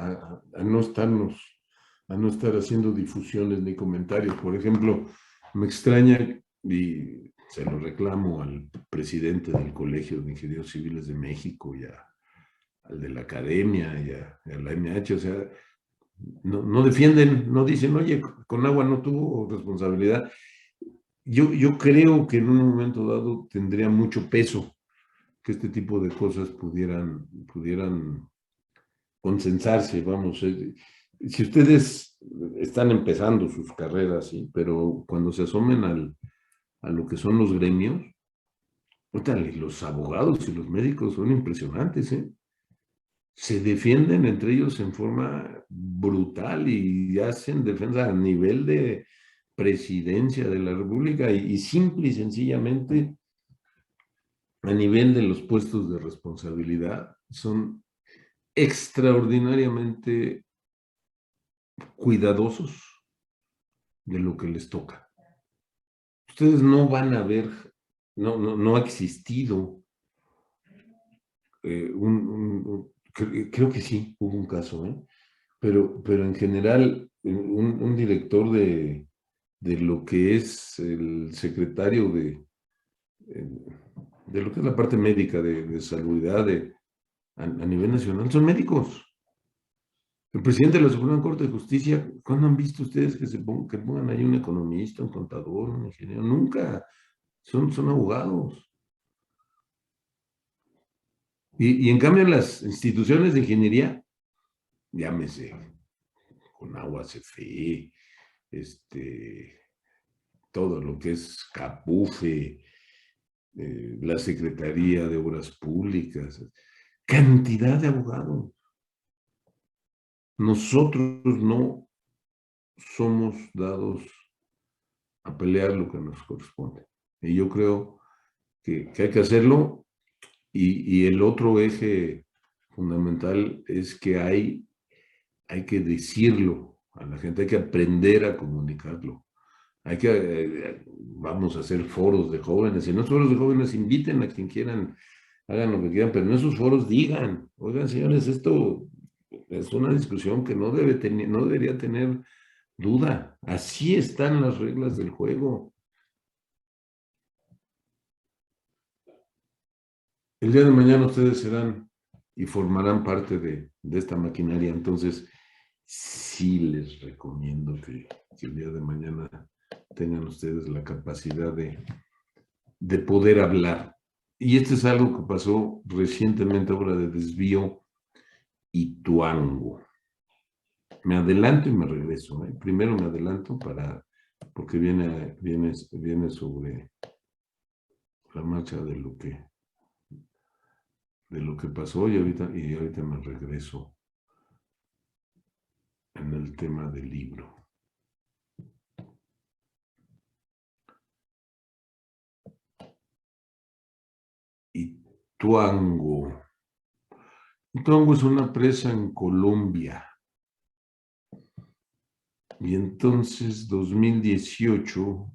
no estar haciendo difusiones ni comentarios. Por ejemplo, me extraña, y se lo reclamo al presidente del Colegio de Ingenieros Civiles de México y al de la Academia y a la MH, o sea, no defienden, no dicen, oye, Conagua no tuvo responsabilidad. Yo creo que en un momento dado tendría mucho peso que este tipo de cosas pudieran consensarse, vamos. Si ustedes están empezando sus carreras, ¿sí? Pero cuando se asomen a lo que son los gremios, los abogados y los médicos son impresionantes, ¿eh? Se defienden entre ellos en forma brutal y hacen defensa a nivel de presidencia de la República y simple y sencillamente a nivel de los puestos de responsabilidad son extraordinariamente cuidadosos de lo que les toca. Ustedes no van a ver, no ha existido creo que sí, hubo un caso, ¿eh? Pero en general, un director de lo que es el secretario de lo que es la parte médica de salubridad a nivel nacional, son médicos. El presidente de la Suprema Corte de Justicia, ¿cuándo han visto ustedes que que pongan ahí un economista, un contador, un ingeniero? Nunca. Son abogados. Y en cambio, las instituciones de ingeniería, llámese Conagua, CFE, todo lo que es CAPUFE, la Secretaría de Obras Públicas, cantidad de abogados. Nosotros no somos dados a pelear lo que nos corresponde. Y yo creo que hay que hacerlo. Y el otro eje fundamental es que hay que decirlo a la gente, hay que aprender a comunicarlo. Hay que, vamos a hacer foros de jóvenes. En los foros de jóvenes inviten a quien quieran, hagan lo que quieran, pero en esos foros digan, oigan señores, esto es una discusión que no debería tener duda. Así están las reglas del juego. El día de mañana ustedes serán y formarán parte de esta maquinaria. Entonces, sí les recomiendo que el día de mañana tengan ustedes la capacidad de poder hablar. Y esto es algo que pasó recientemente, ahora de Desvío y Tuango. Me adelanto y me regreso, ¿eh? Primero me adelanto porque viene sobre la marcha de lo que pasó y ahorita me regreso en el tema del libro. Ituango. Ituango es una presa en Colombia. Y entonces, 2018,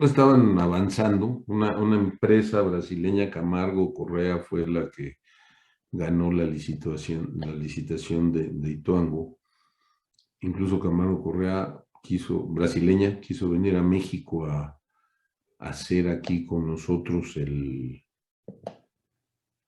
estaban avanzando, una empresa brasileña, Camargo Correa, fue la que ganó la licitación de Ituango. Incluso Camargo Correa brasileña, quiso venir a México a hacer aquí con nosotros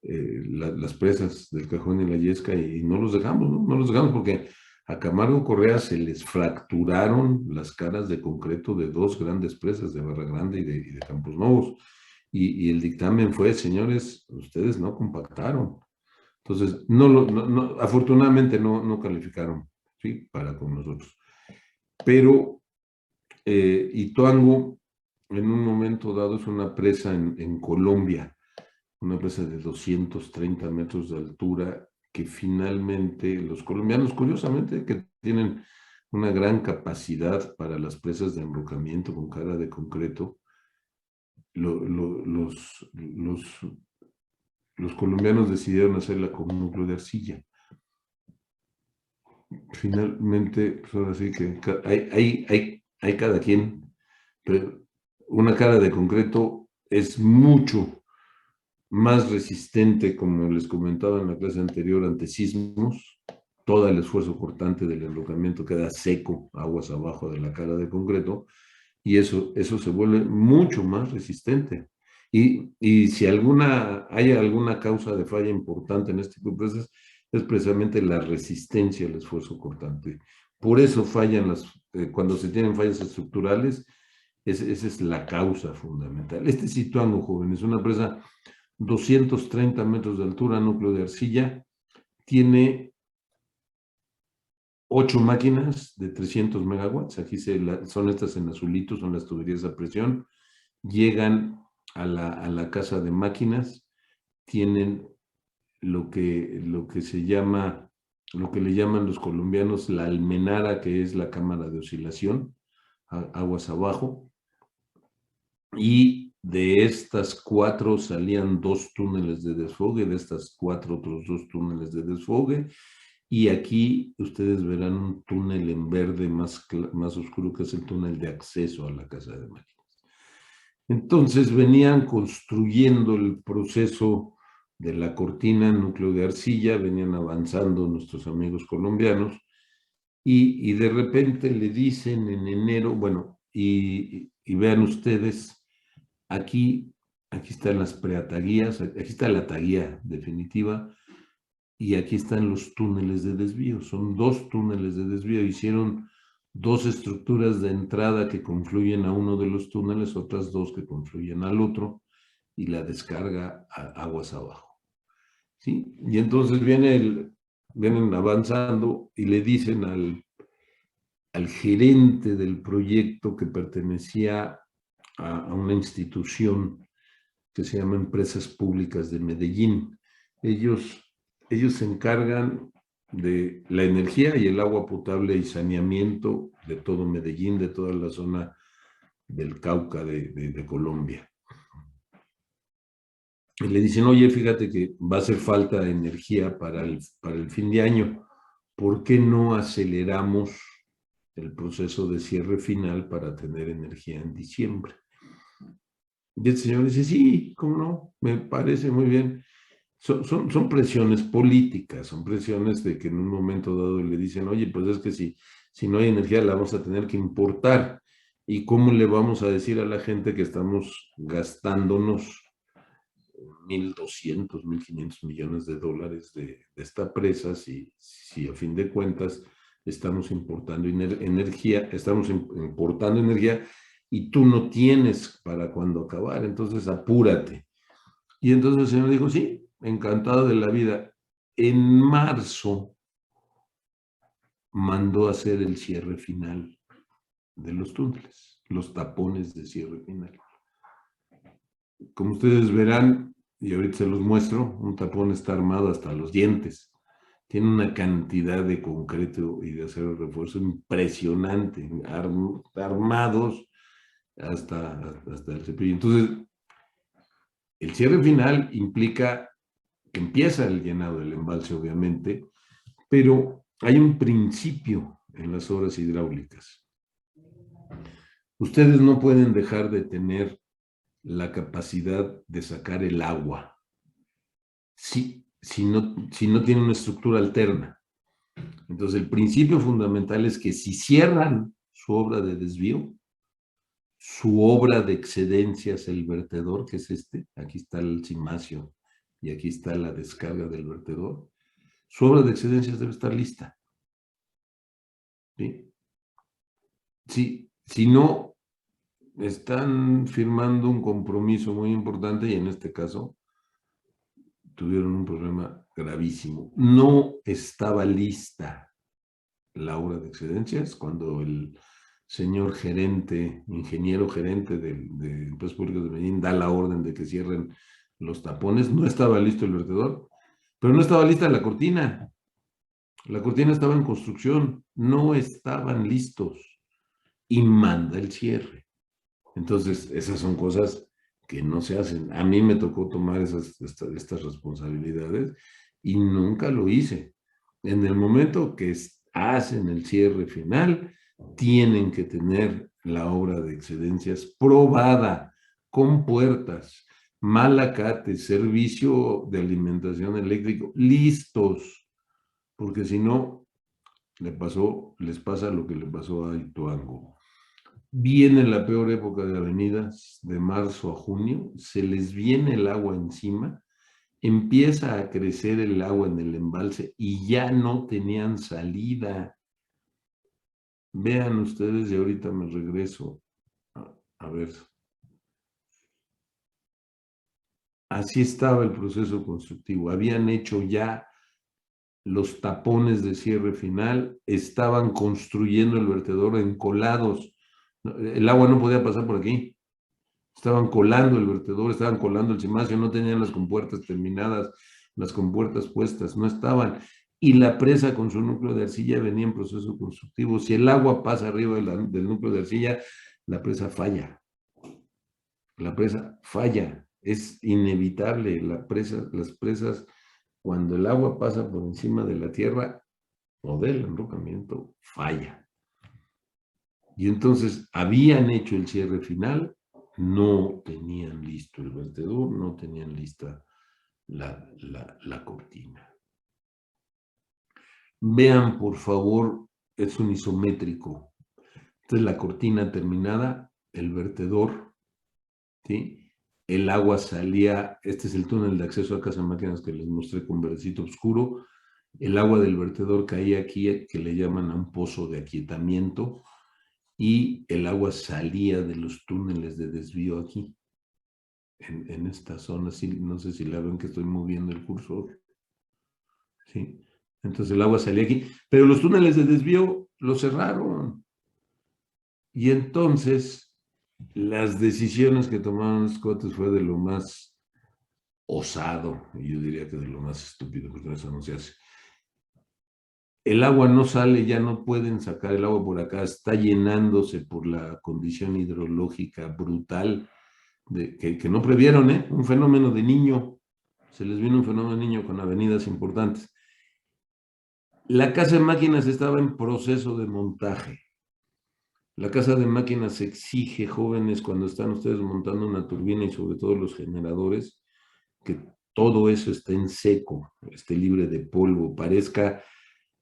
las presas del Cajón y la Yesca y no los dejamos, ¿no? No los dejamos porque a Camargo Correa se les fracturaron las caras de concreto de dos grandes presas, de Barra Grande y de Campos Nuevos. Y el dictamen fue, señores, ustedes no compactaron. Entonces, afortunadamente no calificaron, ¿sí? Para con nosotros. Pero Ituango, en un momento dado, es una presa en Colombia, una presa de 230 metros de altura, que finalmente los colombianos, curiosamente, que tienen una gran capacidad para las presas de enrocamiento con cara de concreto, los colombianos decidieron hacerla con núcleo de arcilla. Finalmente, pues ahora sí que hay cada quien, pero una cara de concreto es mucho más resistente, como les comentaba en la clase anterior, ante sismos. Todo el esfuerzo cortante del enrocamiento queda seco, aguas abajo de la cara de concreto, y eso se vuelve mucho más resistente. Y si hay alguna causa de falla importante en este tipo de presas, es precisamente la resistencia al esfuerzo cortante. Por eso fallan cuando se tienen fallas estructurales, Esa es la causa fundamental. Este Situango, joven, es una presa 230 metros de altura, núcleo de arcilla, tiene 8 máquinas de 300 megawatts, aquí son estas en azulito, son las tuberías a presión, llegan a la casa de máquinas, tienen lo que se llama, lo que le llaman los colombianos la almenara, que es la cámara de oscilación, aguas abajo, y de estas 4 salían 2 túneles de desfogue, de estas 4 otros 2 túneles de desfogue, y aquí ustedes verán un túnel en verde más oscuro, que es el túnel de acceso a la casa de máquinas. Entonces venían construyendo el proceso de la cortina, núcleo de arcilla, venían avanzando nuestros amigos colombianos, y de repente le dicen en enero, bueno, y vean ustedes, aquí están las preataguías, aquí está la taguía definitiva, y aquí están los túneles de desvío. Son 2 túneles de desvío. Hicieron 2 estructuras de entrada que confluyen a uno de los túneles, otras 2 que confluyen al otro, y la descarga aguas abajo. ¿Sí? Y entonces vienen avanzando y le dicen al gerente del proyecto, que pertenecía a una institución que se llama Empresas Públicas de Medellín. Ellos se encargan de la energía y el agua potable y saneamiento de todo Medellín, de toda la zona del Cauca de Colombia. Y le dicen, oye, fíjate que va a hacer falta energía para el fin de año. ¿Por qué no aceleramos el proceso de cierre final para tener energía en diciembre? Y el señor dice, sí, ¿cómo no? Me parece muy bien. Son presiones políticas, son presiones de que en un momento dado le dicen, oye, pues es que si no hay energía la vamos a tener que importar. ¿Y cómo le vamos a decir a la gente que estamos gastándonos 1.200, 1.500 millones de dólares de esta presa si a fin de cuentas estamos importando energía, y tú no tienes para cuándo acabar? Entonces apúrate. Y entonces el señor dijo, sí, encantado de la vida. En marzo mandó a hacer el cierre final de los túneles, los tapones de cierre final. Como ustedes verán, y ahorita se los muestro, un tapón está armado hasta los dientes. Tiene una cantidad de concreto y de acero de refuerzo impresionante, armados hasta el cepillo. Entonces, el cierre final implica que empieza el llenado del embalse, obviamente, pero hay un principio en las obras hidráulicas. Ustedes no pueden dejar de tener la capacidad de sacar el agua si no tienen una estructura alterna. Entonces, el principio fundamental es que si cierran su obra de desvío, su obra de excedencias, el vertedor, que es aquí está el cimacio y aquí está la descarga del vertedor, su obra de excedencias debe estar lista. ¿Sí? Si no, están firmando un compromiso muy importante y en este caso tuvieron un problema gravísimo. No estaba lista la obra de excedencias cuando el señor gerente, ingeniero gerente de Empresas Públicas de Medellín da la orden de que cierren los tapones. No estaba listo el vertedor, pero no estaba lista la cortina. La cortina estaba en construcción, no estaban listos y manda el cierre. Entonces, esas son cosas que no se hacen. A mí me tocó tomar estas responsabilidades y nunca lo hice. En el momento que hacen el cierre final, tienen que tener la obra de excedencias probada, con puertas, malacate, servicio de alimentación eléctrico, listos, porque si no, les pasa lo que le pasó a Ituango. Viene la peor época de avenidas, de marzo a junio, se les viene el agua encima, empieza a crecer el agua en el embalse y ya no tenían salida. Vean ustedes, y ahorita me regreso A ver. Así estaba el proceso constructivo. Habían hecho ya los tapones de cierre final, estaban construyendo el vertedor encolados. El agua no podía pasar por aquí. Estaban colando el vertedor, estaban colando el cimacio, no tenían las compuertas terminadas, las compuertas puestas, no estaban. Y la presa con su núcleo de arcilla venía en proceso constructivo. Si el agua pasa arriba del núcleo de arcilla, la presa falla. La presa falla. Es inevitable. Las presas, cuando el agua pasa por encima de la tierra o del enrocamiento, falla. Y entonces habían hecho el cierre final, no tenían listo el vertedor, no tenían lista la cortina. Vean, por favor, es un isométrico. Entonces la cortina terminada, el vertedor, ¿sí? El agua salía, este es el túnel de acceso a Casa Máquinas que les mostré con verdecito oscuro. El agua del vertedor caía aquí, que le llaman a un pozo de aquietamiento, y el agua salía de los túneles de desvío aquí, en esta zona. Sí, no sé si la ven que estoy moviendo el cursor. ¿Sí? Entonces el agua salía aquí, pero los túneles de desvío los cerraron. Y entonces las decisiones que tomaron los cuates fue de lo más osado, y yo diría que de lo más estúpido, porque eso no se hace. El agua no sale, ya no pueden sacar el agua por acá, está llenándose por la condición hidrológica brutal que no previeron, ¿eh? Un fenómeno de niño, se les vino un fenómeno de niño con avenidas importantes. La casa de máquinas estaba en proceso de montaje. La casa de máquinas exige, jóvenes, cuando están ustedes montando una turbina y sobre todo los generadores, que todo eso esté en seco, esté libre de polvo, parezca,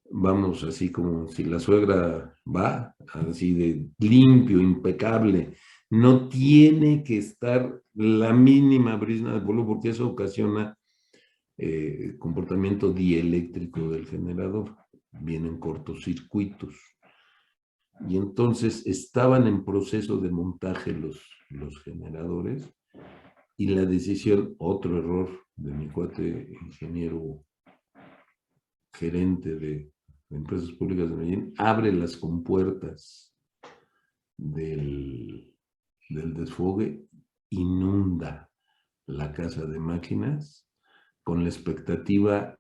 vamos, así como si la suegra va, así de limpio, impecable. No tiene que estar la mínima brizna de polvo porque eso ocasiona comportamiento dieléctrico del generador. Vienen cortocircuitos. Y entonces estaban en proceso de montaje los generadores y la decisión, otro error de mi cuate ingeniero gerente de Empresas Públicas de Medellín, abre las compuertas del desfogue, inunda la casa de máquinas con la expectativa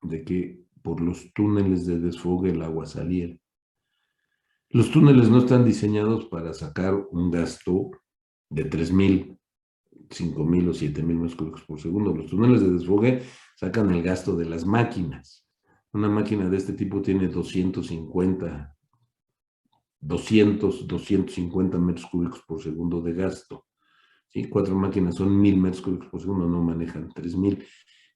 de que por los túneles de desfogue el agua saliera. Los túneles no están diseñados para sacar un gasto de 3,000, 5,000 o 7,000 metros cúbicos por segundo. Los túneles de desfogue sacan el gasto de las máquinas. Una máquina de este tipo tiene 250 metros cúbicos por segundo de gasto. ¿Sí? 4 máquinas son 1,000 metros cúbicos por segundo, no manejan 3,000.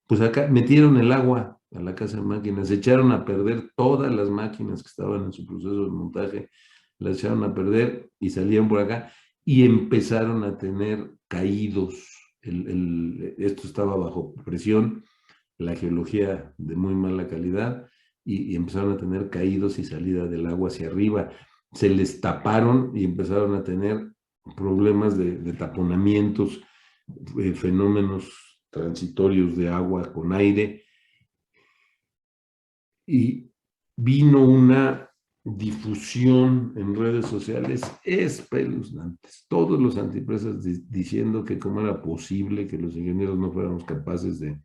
Pues acá metieron el agua a la casa de máquinas, echaron a perder todas las máquinas que estaban en su proceso de montaje, las echaron a perder y salían por acá y empezaron a tener caídos. Esto estaba bajo presión, la geología de muy mala calidad, y empezaron a tener caídos y salida del agua hacia arriba. Se les taparon y empezaron a tener problemas de taponamientos, fenómenos transitorios de agua con aire, y vino una difusión en redes sociales espeluznantes. Todos los antipresas diciendo que cómo era posible que los ingenieros no fuéramos capaces de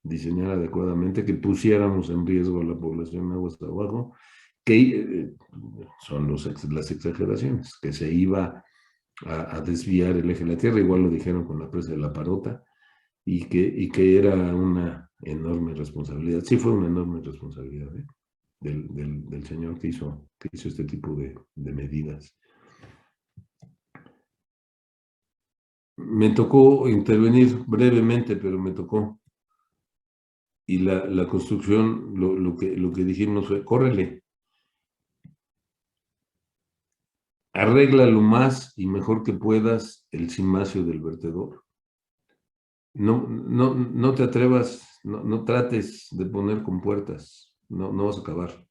diseñar adecuadamente, que pusiéramos en riesgo a la población aguas abajo, que son las exageraciones, que se iba a desviar el eje de la Tierra, igual lo dijeron con la presa de La Parota, y que era una enorme responsabilidad. Sí fue una enorme responsabilidad del señor que hizo este tipo de medidas. Me tocó intervenir brevemente, pero me tocó. Y la construcción, lo que dijimos fue, córrele. Arregla lo más y mejor que puedas el cimacio del vertedor. No te atrevas, no trates de poner compuertas, no vas a acabar.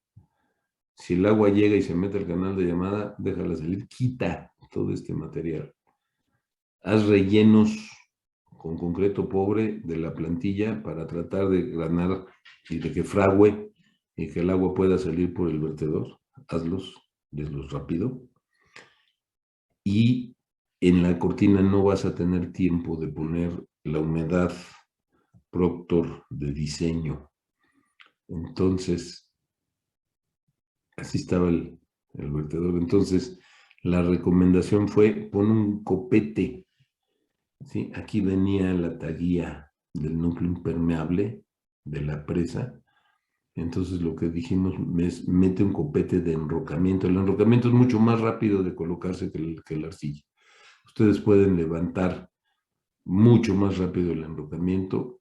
Si el agua llega y se mete al canal de llamada, déjala salir, quita todo este material. haz rellenos con concreto pobre de la plantilla para tratar de ganar y de que fragüe y que el agua pueda salir por el vertedor. Hazlos rápido. Y en la cortina no vas a tener tiempo de poner la humedad Proctor de diseño. Entonces, así estaba el vertedor. Entonces, la recomendación fue, pon un copete. ¿Sí? Aquí venía la taguía del núcleo impermeable de la presa. Entonces, lo que dijimos es, mete un copete de enrocamiento. El enrocamiento es mucho más rápido de colocarse que la arcilla. Ustedes pueden levantar mucho más rápido el enrocamiento,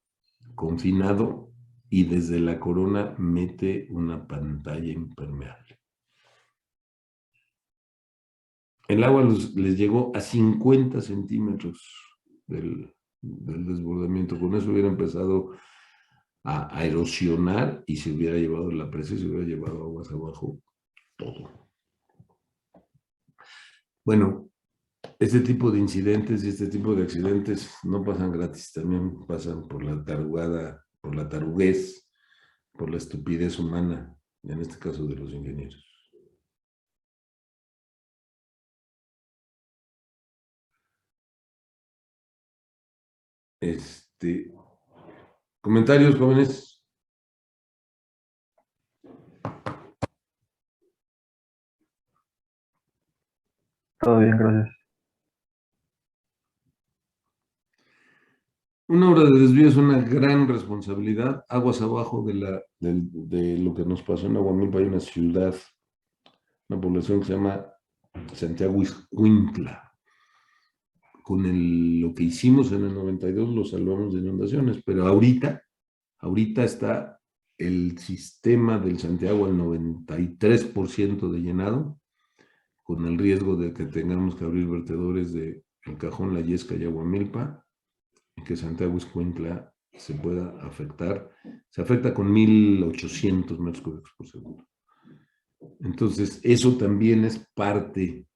confinado, y desde la corona mete una pantalla impermeable. El agua les llegó a 50 centímetros del desbordamiento. Con eso hubiera empezado a erosionar y se hubiera llevado la presa y se hubiera llevado aguas abajo todo. Bueno, este tipo de incidentes y este tipo de accidentes no pasan gratis, también pasan por la tarugada, por la taruguez, por la estupidez humana, en este caso de los ingenieros. Comentarios, jóvenes. Todo bien, gracias. Una obra de desvío es una gran responsabilidad. Aguas abajo de lo que nos pasó en Aguamilpa hay una ciudad, una población que se llama Santiago Ixcuintla. Con lo que hicimos en el 92 lo salvamos de inundaciones, pero ahorita está el sistema del Santiago al 93% de llenado, con el riesgo de que tengamos que abrir vertedores de El Cajón, La Yesca y Aguamilpa, y que Santiago Ixcuintla se pueda afectar. Se afecta con 1,800 metros cúbicos por segundo. Entonces, eso también es parte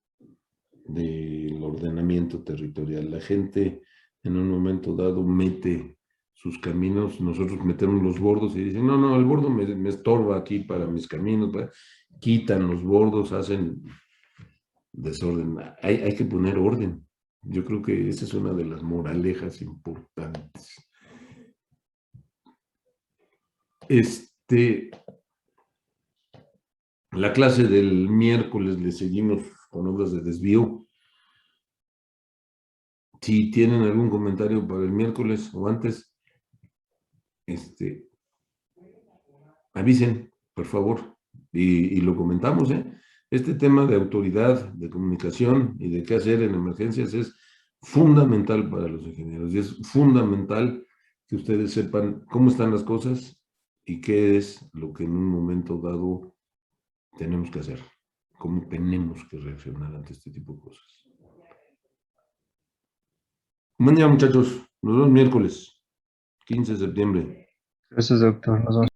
del ordenamiento territorial. La gente en un momento dado mete sus caminos, nosotros metemos los bordos y dicen, no, el bordo me estorba aquí para mis caminos, quitan los bordos, hacen desorden. Hay que poner orden. Yo creo que esa es una de las moralejas importantes. La clase del miércoles le seguimos con obras de desvío. Si tienen algún comentario para el miércoles o antes, avisen, por favor, y lo comentamos, ¿eh? Este tema de autoridad, de comunicación y de qué hacer en emergencias es fundamental para los ingenieros y es fundamental que ustedes sepan cómo están las cosas y qué es lo que en un momento dado tenemos que hacer, cómo tenemos que reaccionar ante este tipo de cosas. Buen día, muchachos. Nos vemos miércoles, 15 de septiembre. Gracias, doctor. Nos vemos.